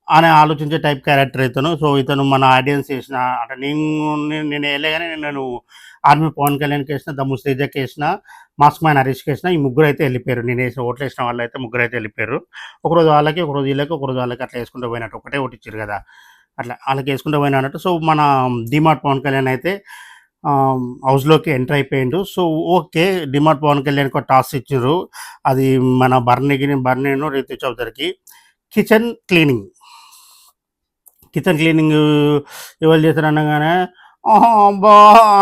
అని ఆలోచించే టైప్ క్యారెక్టర్ ఇతను. సో ఇతను మన ఆడియన్స్ వేసిన అంటే నేను వెళ్ళగానే నేను ఆర్మీ పవన్ కళ్యాణ్కి వేసిన, దమ్ము తేజకి వేసిన, మాస్క్ మ్యాన్ హరీష్కి వేసిన. ఈ ముగ్గురు అయితే వెళ్ళిపోయారు, నేను వేసిన ఓట్లు వేసిన వాళ్ళు అయితే ముగ్గురు అయితే వెళ్ళిపోయారు. ఒకరోజు వాళ్ళకి, ఒకరోజు వీళ్ళకి, ఒకరోజు వాళ్ళకి అట్లా వేసుకుంటూ పోయినట్టు. ఒకటే ఓటు ఇచ్చారు కదా, అట్లా వాళ్ళకి వేసుకుంటూ పోయినట్టు. సో మన డిమార్ట్ పవన్ కళ్యాణ్ అయితే హౌస్లోకి ఎంటర్ అయిపోయిండు. సో ఓకే, డిమార్ట్ పవన్ కళ్యాణ్కి ఒక టాస్క్ ఇచ్చారు. అది మన బర్నీను రితు చౌదరికి కిచెన్ క్లీనింగ్. కిచెన్ క్లీనింగ్ ఎవరు చేస్తారు అనగానే అబ్బా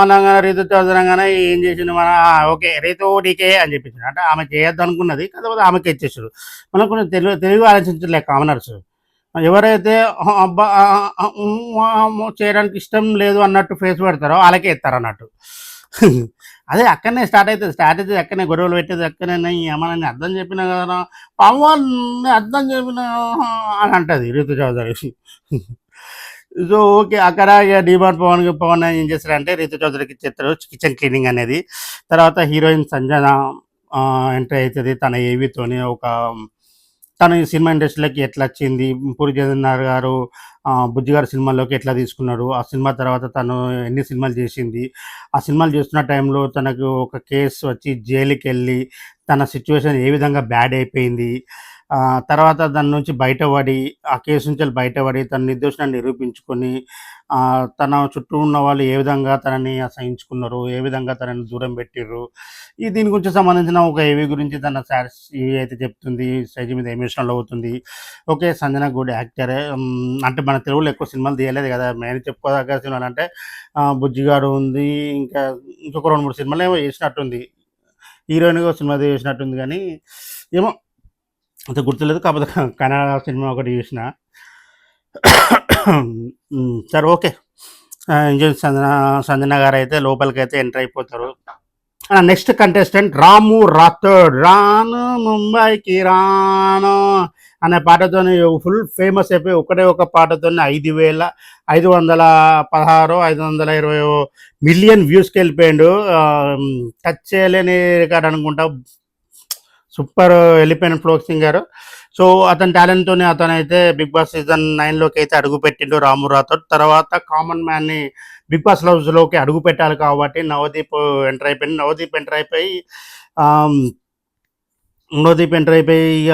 అనగానే రీతు చౌదరి అనగానే ఏం చేసిండు మన ఓకే రీతు నీకే అని చెప్పించాడు. అంటే ఆమె చేయొద్దు అనుకున్నది, కాకపోతే ఆమెకి ఇచ్చేసాడు. మనం కొంచెం తెలుగు ఆలోచించలే కామనర్స్. ఎవరైతే అబ్బా చేయడానికి ఇష్టం లేదు అన్నట్టు ఫేస్ పెడతారో వాళ్ళకే ఇస్తారు అన్నట్టు. అదే అక్కడనే స్టార్ట్ అవుతుంది. స్ట్రాటజీ అక్కడనే, గొడవలు పెట్టేది అక్కడనే. ఏమన్నా అర్థం చెప్పినా కదా పవన్ అర్థం చెప్పిన అని అంటది రీతు చౌదరి. సో ఓకే, అక్కడ ఇక డిమార్ట్ పవన్ ఏం చేస్తారంటే రీతు చౌదరికి ఇచ్చేస్తారు కిచెన్ క్లీనింగ్ అనేది. తర్వాత హీరోయిన్ సంజన ఎంట్రీ అవుతుంది తన ఏవితోని. తను ఈ సినిమా ఇండస్ట్రీలోకి ఎట్లా వచ్చింది, పూరి జగన్నాథ్ గారు బుజ్జిగారు సినిమాలోకి ఎట్లా తీసుకున్నారు, ఆ సినిమా తర్వాత తను ఎన్ని సినిమాలు చేసింది, ఆ సినిమాలు చేస్తున్న టైంలో తనకు ఒక కేసు వచ్చి జైలుకి వెళ్ళి తన సిచ్యువేషన్ ఏ విధంగా బ్యాడ్ అయిపోయింది, తర్వాత దాని నుంచి బయటపడి ఆ కేసు నుంచి బయటపడి తన నిర్దోషాన్ని నిరూపించుకొని తన చుట్టూ ఉన్న వాళ్ళు ఏ విధంగా తనని అసహించుకున్నారు, ఏ విధంగా తనని దూరం పెట్టిర్రు, దీని గురించి సంబంధించిన ఒక ఏవి గురించి తన సాడ్స్ ఏవి అయితే చెప్తుంది, స్టేజ్ మీద ఎమోషనల్ అవుతుంది. ఓకే, సంజన గుడ్ యాక్టరే. అంటే మన తెలుగులో ఎక్కువ సినిమాలు తీయలేదు కదా, మెయిన్ చెప్పుకోదగ్గ సినిమాలు అంటే బుజ్జిగాడు ఉంది, ఇంకా ఇంకొక 2-3 సినిమాలు ఏమో చేసినట్టుంది, హీరోయిన్గా సినిమా చేసినట్టుంది, కానీ ఏమో అంత గుర్తులేదు. కాకపోతే కన్నడ సినిమా ఒకటి చూసిన. సరే ఓకే, ఇంజన్ సంజన గారు అయితే లోపలికి అయితే ఎంటర్ అయిపోతారు. నెక్స్ట్ కంటెస్టెంట్ రాము రాథోడ్. రాను ముంబైకి రాను అనే పాటతో ఫుల్ ఫేమస్ అయిపోయి ఒకటే ఒక పాటతో 5,516 520 మిలియన్ వ్యూస్కి వెళ్ళిపోయాడు. టచ్ చేయలేని రికార్డ్ అనుకుంటా. సూపర్ వెళ్ళిపోయిన ఫ్లోక్ సింగర్. సో అతని టాలెంట్తోనే అతనైతే బిగ్ బాస్ సీజన్ 9లోకి అయితే అడుగు పెట్టిండు రాము రాథోడ్. తర్వాత కామన్ మ్యాన్ని బిగ్ బాస్ హౌస్లోకి అడుగు పెట్టాలి కాబట్టి నవదీప్ ఎంటర్ అయిపోయింది. నవదీప్ ఎంటర్ అయిపోయి ఇక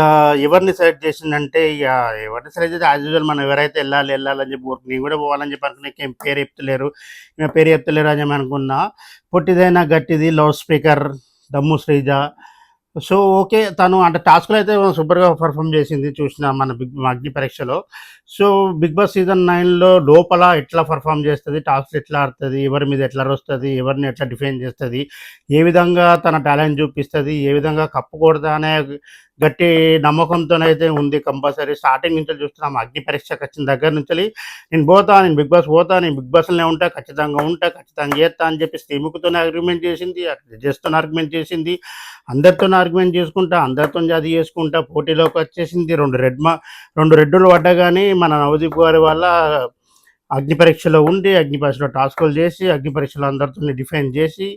ఎవరిని సెలెక్ట్ చేసిందంటే, ఇక ఎవరిని సెలెక్ట్ చేస్తే యాజ్ యూజువల్ మనం ఎవరైతే వెళ్ళాలని చెప్పి నేను కూడా పోవాలని చెప్పి అనుకున్నా, ఏం పేరు చెప్తలేరు అని చెప్పి అనుకున్నా. పొట్టిదైనా గట్టిది లౌడ్ స్పీకర్ దమ్ము శ్రీజ. సో ఓకే, తను అంటే టాస్క్లో అయితే సూపర్గా పర్ఫామ్ చేసింది చూసిన మన అగ్ని పరీక్షలో. సో బిగ్ బాస్ సీజన్ 9లో లోపల ఎట్లా పర్ఫామ్ చేస్తుంది, టాస్క్ ఎట్లా ఆడుతుంది, ఎవరి మీద ఎట్లా వస్తుంది, ఎవరిని ఎట్లా డిఫైన్ చేస్తుంది, ఏ విధంగా తన టాలెంట్ చూపిస్తుంది, ఏ విధంగా కప్పకూడదా అనే గట్టి నమ్మకంతోనైతే ఉంది. కంపల్సరీ స్టార్టింగ్ నుంచి చూస్తున్నాం. అగ్ని పరీక్షకు వచ్చిన దగ్గర నుంచి నేను బిగ్ బాస్ నేను బిగ్ బాస్లోనే ఖచ్చితంగా చేస్తా అని చెప్పి శ్రీముఖితోనే అగ్రిమెంట్ చేసింది, జస్ట్తో ఆర్గ్యుమెంట్ చేసింది, అందరితో ఆర్గ్యుమెంట్ చేసుకుంటా, అందరితో అది చేసుకుంటా పోటీలోకి వచ్చేసింది. 2 రెడ్డులు పడ్డా కానీ మన నవదీప్ గారి వల్ల అగ్ని పరీక్షలో ఉండి, అగ్ని పరీక్షలో టాస్కులు చేసి, అగ్ని పరీక్షలో అందరితో డిఫైన్ చేసి,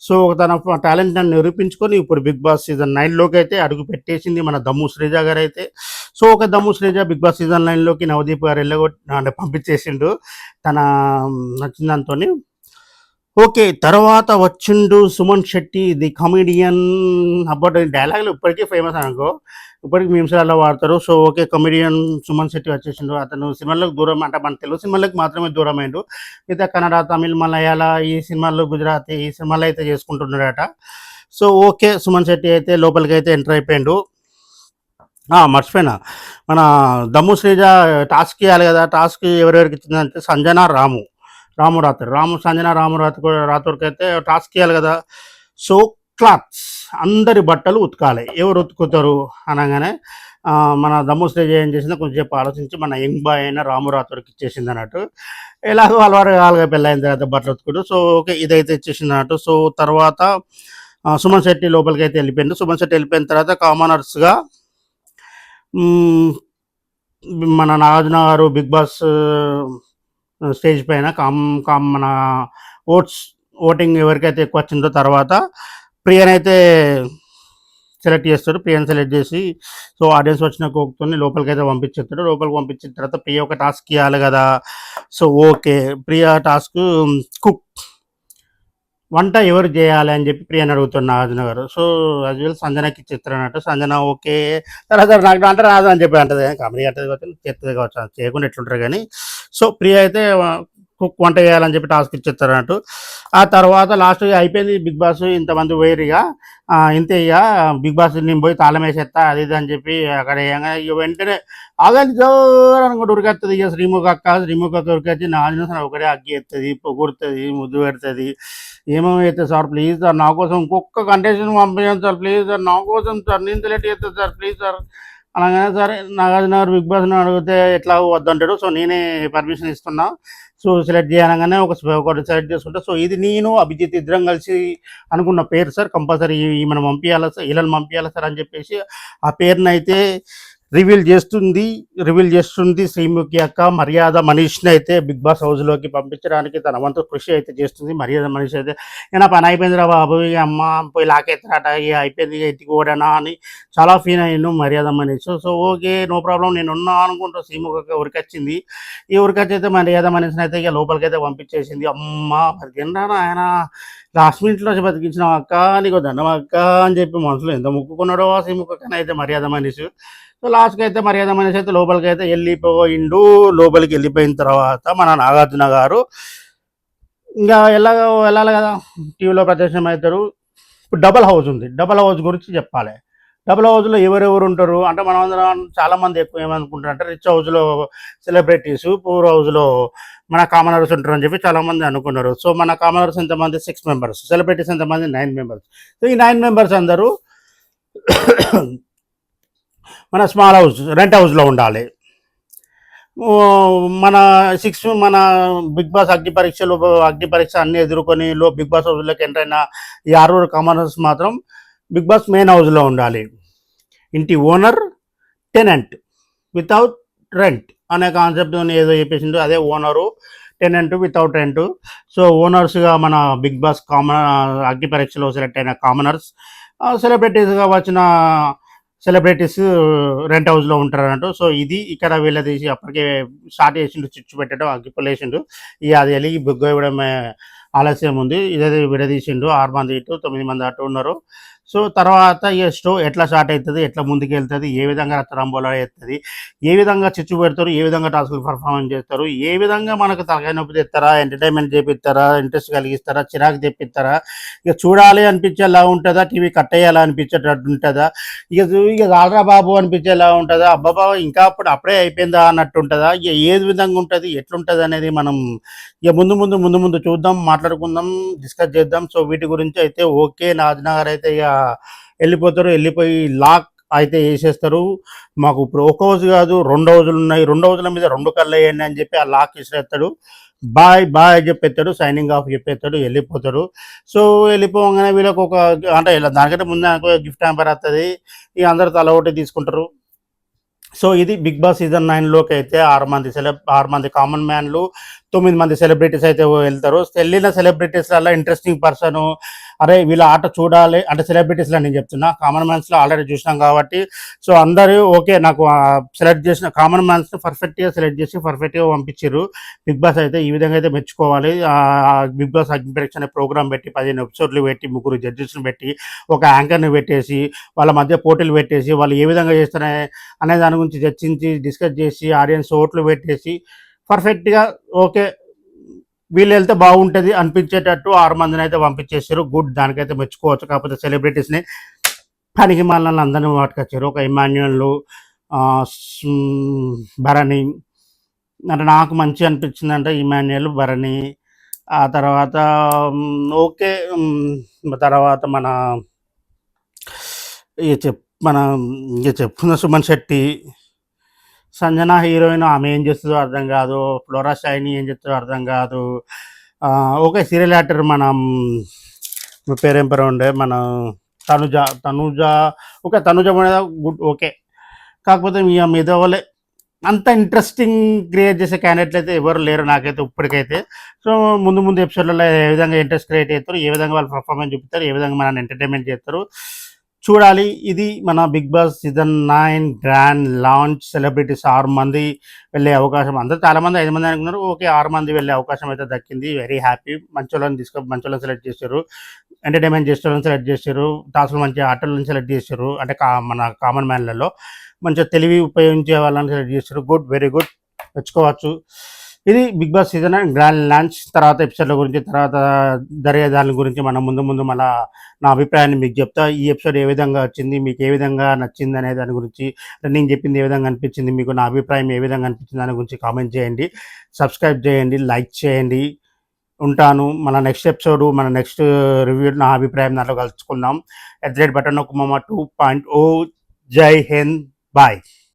సో తన టాలెంట్ని నిరూపించుకొని ఇప్పుడు బిగ్ బాస్ సీజన్ 9లోకి అయితే అడుగు పెట్టేసింది మన దమ్ము శ్రీజ గారు అయితే. సో ఒక Dammu Srija Bigg Boss season 9లోకి నవదీప్ గారు అంటే పంపించేసిండు తన నచ్చిన దాంతో. ఓకే, తర్వాత వచ్చిండు సుమన్ శెట్టి ది కమెడియన్. అబ్బా డైలాగులు ఇప్పటికీ ఫేమస్ అనుకో, ఇప్పటికి మీమ్స్లలో వాడతారు. So okay, comedian Suman Shetty వచ్చేసిండు. అతను సినిమాలకు దూరం, అంటే మన తెలుగు సినిమాలకు మాత్రమే దూరం అయిండు. మిగతా కన్నడ, తమిళ్, మలయాళ ఈ సినిమాల్లో, గుజరాతీ ఈ సినిమాలు అయితే చేసుకుంటున్నాడట. సో ఓకే, సుమన్ శెట్టి అయితే లోపలికి అయితే ఎంటర్ అయిపోయిండు. మర్చిపోయినా, మన దమ్ము శ్రీజ టాస్క్ ఇవ్వాలి కదా, టాస్క్ ఎవరెవరికి ఇచ్చిందంటే సంజన సంజన రాథోడ్కి అయితే టాస్క్ ఇవ్వాలి కదా. సో క్లాత్స్, అందరి బట్టలు ఉతకాలి. ఎవరు ఉతుకుతారు అనగానే మన దమ్ము శ్రీజ ఏం చేసిందో కొంచెంసేపు ఆలోచించి మన యంగ్ బాయ్ అయిన రాము రాథోడ్కి ఇచ్చేసింది అన్నట్టు. ఎలాగో అలవాటు కాలుగా పెళ్ళైన తర్వాత బట్టలు ఉతుకుడు. సో ఓకే, ఇదైతే ఇచ్చేసింది అన్నట్టు. సో తర్వాత సుమన్ శెట్టి లోపలికి అయితే వెళ్ళిపోయింది. సుమన్ శెట్టి వెళ్ళిపోయిన తర్వాత కామనర్స్గా మన నాగార్జున గారు బిగ్ బాస్ స్టేజ్ పైన మన ఓటింగ్ ఎవరికైతే ఎక్కువ వచ్చిందో తర్వాత ప్రియనైతే సెలెక్ట్ చేస్తాడు. ప్రియని సెలెక్ట్ చేసి సో ఆడియన్స్ వచ్చిన కోక్తోని లోపలికి అయితే పంపించేస్తాడు. లోపలికి పంపించిన తర్వాత ప్రియ ఒక టాస్క్ ఇవ్వాలి కదా. సో ఓకే, ప్రియ టాస్క్ కుక్, వంట ఎవరు చేయాలి అని చెప్పి ప్రియని అడుగుతాడు నాగార్జున గారు. సో యాజ్ వెల్ సంజనకి ఇచ్చేస్తారు అన్నట్టు. సంజన ఓకే, తర్వాత నాకు అంటే రాదు అని చెప్పి అంటది, కామెడీ అంటది కావచ్చు, చేస్తుంది కావచ్చు, చేయకుండా ఎట్లుంటారు కానీ. సో ప్రియ అయితే కుక్ వంట చేయాలని చెప్పి టాస్క్ ఇచ్చేస్తారు అన్నట్టు. ఆ తర్వాత లాస్ట్ అయిపోయింది బిగ్ బాస్, ఇంతమంది పోయిర్రు ఇంతే బిగ్ బాస్ నేను పోయి తాళం వేసేస్తా అది ఇది అని చెప్పి అక్కడ ఇక వెంటనే ఆగండి జోర్ అనుకుంటూ ఉరికొస్తుంది. ఇక శ్రీముఖ అక్క ఉరికొచ్చి నాజన ఒకటే అగ్గి ఎత్తుంది, పొగుడుతుంది, ముద్దు పెడుతుంది. ఏమేమైతే సార్ ప్లీజ్ సార్ నా కోసం ఇంకొక కంటెస్టెంట్ పంపించండి సార్ ప్లీజ్ సార్ నా కోసం సార్ నేను సెలెక్ట్ చేస్తాను సార్ ప్లీజ్ సార్ అనగానే సరే నాగార్జున గారు బిగ్ బాస్ని అడిగితే ఎట్లా వద్దంటాడు. సో నేనే పర్మిషన్ ఇస్తున్నా. సో సెలెక్ట్ చేయనగానే ఒకటి సెలెక్ట్ చేసుకుంటా. సో ఇది నేను అభిజిత్ ఇద్దరం కలిసి అనుకున్న పేరు సార్, కంపల్సరీ మనం పంపించాలా సార్, ఇలా పంపించాలా సార్ అని చెప్పేసి ఆ పేరుని అయితే రివీల్ చేస్తుంది శ్రీముఖి అక్క. మర్యాద మనీష్ని అయితే బిగ్ బాస్ హౌస్లోకి పంపించడానికి తన వంతు కృషి అయితే చేస్తుంది. మర్యాద మనీష్ అయితే ఏనా పని అయిపోయిందిరా బాబు, ఇక అమ్మ పోయి లాకెత్తారట, ఇక అయిపోయింది ఇంటికి ఓడానా అని చాలా ఫీల్ అయ్యాను Maryada Manish. So okay no problem నేను ఉన్నా అనుకుంటూ శ్రీముఖి అక్క ఉరికొచ్చింది. ఈ ఉరికొచ్చి అయితే మర్యాద మనీష్ని అయితే ఇక లోపలికైతే పంపించేసింది. అమ్మ బతికిండా ఆయన లాస్ట్ మినిట్లో బతికించిన అక్క నీకు దండం అక్క అని చెప్పి మనసులో ఎంత ముక్కుకున్నాడో శ్రీముఖి అక్కని అయితే మర్యాద మనీష్. సో లాస్ట్కి అయితే మర్యాద మనిషి అయితే లోపలికి అయితే వెళ్ళిపోయిండు. లోపలికి వెళ్ళిపోయిన తర్వాత మన నాగార్జున గారు ఇంకా వెళ్ళాలి కదా, టీవీలో ప్రదర్శనం అవుతారు. ఇప్పుడు డబల్ హౌస్ ఉంది, డబల్ హౌస్ గురించి చెప్పాలి. డబల్ హౌస్లో ఎవరెవరు ఉంటారు అంటే మనం అందరం చాలామంది ఎక్కువ ఏమనుకుంటారు అంటే రిచ్ హౌస్లో సెలబ్రిటీస్, పూర్ హౌస్లో మన కామనర్స్ ఉంటారు అని చెప్పి చాలామంది అనుకున్నారు. సో మన కామనర్స్ ఎంతమంది 6 మెంబర్స్, సెలబ్రిటీస్ ఎంతమంది 9 మెంబర్స్. సో ఈ 9 మెంబర్స్ అందరూ మన స్మాల్ హౌస్ రెంట్ హౌస్లో ఉండాలి. మన మన బిగ్ బాస్ అగ్ని పరీక్ష అన్నీ ఎదుర్కొని బిగ్ బాస్ హౌస్లోకి ఎంటర్ అయిన ఈ 6 కామనర్స్ మాత్రం బిగ్ బాస్ మెయిన్ హౌస్లో ఉండాలి. ఇంటి ఓనర్, టెనెంట్, వితౌట్ రెంట్ అనే కాన్సెప్ట్ ఏదో చెప్పేసిందో అదే owner, tenant, without rent. So ఓనర్స్గా మన బిగ్ బాస్ అగ్ని పరీక్షలో సెలెక్ట్ అయిన కామనర్స్, సెలబ్రిటీస్గా వచ్చిన సెలబ్రిటీస్ రెంట్ హౌస్లో ఉంటారు అన్నట్టు. సో ఇది ఇక్కడ వీళ్ళదీసి అప్పటికే స్టార్ట్ చేసిండు, చిచ్చు పెట్టడం, అగ్గిపులేసిండు. ఇక అది వెళ్ళి బుగ్గ ఇవ్వడం ఆలస్యం ఉంది. ఇదే విడదీసిండు. 6 మంది ఇటు 9 మంది అటు ఉన్నారు. సో తర్వాత ఈ షో ఎట్లా స్టార్ట్ అవుతుంది, ఎట్లా ముందుకు వెళ్తుంది, ఏ విధంగా రచ్చరంబోలా అవుతుంది, ఏ విధంగా చిచ్చు పెడతారు, ఏ విధంగా టాస్కులు పర్ఫార్మెన్స్ చేస్తారు, ఏ విధంగా మనకు తలకాయ నొప్పి తెస్తారా, ఎంటర్టైన్మెంట్ చేపిస్తారా, ఇంట్రెస్ట్ కలిగిస్తారా, చిరాకు తెప్పిస్తారా, ఇక చూడాలి అనిపించేలా ఉంటుందా, టీవీ కట్టేయాలా అనిపించేటట్టు ఉంటుందా, ఇక రారా బాబు అనిపించేలా ఉంటుందా, అబ్బాబా ఇంకా అప్పుడే అయిపోయిందా అన్నట్టు ఉంటుందా, ఇక ఏది విధంగా ఉంటుంది, ఎట్లుంటుంది అనేది మనం ఇక ముందు చూద్దాం, మాట్లాడుకుందాం, డిస్కస్ చేద్దాం. సో వీటి గురించి అయితే ఓకే నాజనా గారు అయితే ఇక వెళ్ళిపోయి లాక్ అయితే వేసేస్తారు. మాకు ఇప్పుడు ఒక హౌస్ కాదు 2 హౌజులు ఉన్నాయి, 2 హౌజుల మీద 2 కళ్ళు వేయండి అని చెప్పి ఆ లాక్ విసిరేస్తాడు. బాయ్ చెప్పేస్తాడు, సైనింగ్ ఆఫ్ చెప్పేస్తాడు, వెళ్ళిపోతాడు. సో వెళ్ళిపోగానే వీళ్ళకి అంటే ఇలా దానికంటే ముందు గిఫ్ట్ హ్యాంపర్ వస్తుంది. ఇక అందరు తల ఒకటి తీసుకుంటారు. సో ఇది బిగ్ బాస్ సీజన్ 9లోకి అయితే 6 మంది కామన్ మ్యాన్లు, 9 మంది సెలబ్రిటీస్ అయితే వెళ్తారు. వెళ్ళిన సెలబ్రిటీస్లలో ఇంట్రెస్టింగ్ పర్సన్, అరే వీళ్ళ ఆట చూడాలి అంటే సెలబ్రిటీస్లో నేను చెప్తున్నా, కామన్ మ్యాన్స్లో ఆల్రెడీ చూసినాం కాబట్టి సో అందరూ ఓకే నాకు సెలెక్ట్ చేసిన కామన్ మ్యాన్స్ని పర్ఫెక్ట్గా సెలెక్ట్ చేసి పర్ఫెక్ట్గా పంపించారు. బిగ్ బాస్ అయితే ఈ విధంగా అయితే మెచ్చుకోవాలి. బిగ్ బాస్ అగ్ని పరీక్ష అనే ప్రోగ్రామ్ పెట్టి 15 ఎపిసోడ్లు పెట్టి 3 జడ్జెస్ని పెట్టి ఒక యాంకర్ని పెట్టేసి వాళ్ళ మధ్య పోటీలు పెట్టేసి వాళ్ళు ఏ విధంగా చేస్తారనే అనే దాని గురించి చర్చించి డిస్కస్ చేసి ఆడియన్స్ ఓట్లు పెట్టేసి పర్ఫెక్ట్గా ఓకే వీళ్ళు వెళ్తే బాగుంటుంది అనిపించేటట్టు 6 మందిని అయితే పంపించేసారు. గుడ్, దానికైతే మెచ్చుకోవచ్చు. కాకపోతే సెలబ్రిటీస్ని పనికి మళ్ళీ అందరినీ పట్టుకొచ్చారు. ఒక ఇమాన్యుయల్, భరణి అంటే నాకు మంచి అనిపించింది అంటే ఇమాన్యుయల్, భరణి. ఆ తర్వాత ఓకే తర్వాత ఇక చెప్పుకున్న సుమన్ శెట్టి, సంజన హీరోయిన్, ఆమె ఏం చేస్తుందో అర్థం కాదు, ఫ్లోరా షైనీ ఏం చేస్తుందో అర్థం కాదు. ఓకే సీరియల్ యాక్టర్ మనం పేరేం పేరు ఉండే మన Tanuja okay Tanuja good okay. కాకపోతే మీద వాళ్ళే అంత ఇంట్రెస్టింగ్ క్రియేట్ చేసే క్యాండిడేట్లు అయితే ఎవరు లేరు నాకైతే ఇప్పటికైతే. సో ముందు ఎపిసోడ్లలో ఏ విధంగా ఇంట్రెస్ట్ క్రియేట్ చేస్తారు, ఏ విధంగా వాళ్ళు పర్ఫార్మెన్స్ చూపుతారు, ఏ విధంగా మనల్ని ఎంటర్టైన్మెంట్ చేస్తారు చూడాలి. ఇది మన Bigg Boss season 9 grand launch. Celebrities 6 మంది వెళ్ళే అవకాశం, అందరూ చాలామంది 5 మంది అనుకున్నారు, ఓకే 6 మంది వెళ్ళే అవకాశం అయితే దక్కింది. Very happy. మంచోళ్ళని సెలెక్ట్ చేశారు, ఎంటర్టైన్మెంట్ చేసేవాళ్ళని సెలెక్ట్ చేశారు, టాస్క్లు మంచి ఆటలను సెలెక్ట్ చేశారు, అంటే మన కామన్ మ్యాన్లలో మంచిగా తెలివి ఉపయోగించే వాళ్ళని సెలెక్ట్ చేశారు. గుడ్, వెరీ గుడ్, మెచ్చుకోవచ్చు. ఇది Bigg Boss season grand launch తర్వాత ఎపిసోడ్ల గురించి తర్వాత జరిగే దాని గురించి మనం ముందు ముందు మళ్ళా నా అభిప్రాయాన్ని మీకు చెప్తా. ఈ ఎపిసోడ్ ఏ విధంగా వచ్చింది, మీకు ఏ విధంగా నచ్చింది అనే దాని గురించి, నేను చెప్పింది ఏ విధంగా అనిపించింది, మీకు నా అభిప్రాయం ఏ విధంగా అనిపించింది దాని గురించి కామెంట్ చేయండి, సబ్స్క్రైబ్ చేయండి, లైక్ చేయండి. ఉంటాను. మన నెక్స్ట్ ఎపిసోడ్, మన నెక్స్ట్ రివ్యూ, నా అభిప్రాయం దాంట్లో కలుసుకుందాం. @బటన్ నొక్కు మామ 2.0. జై హింద్. బాయ్.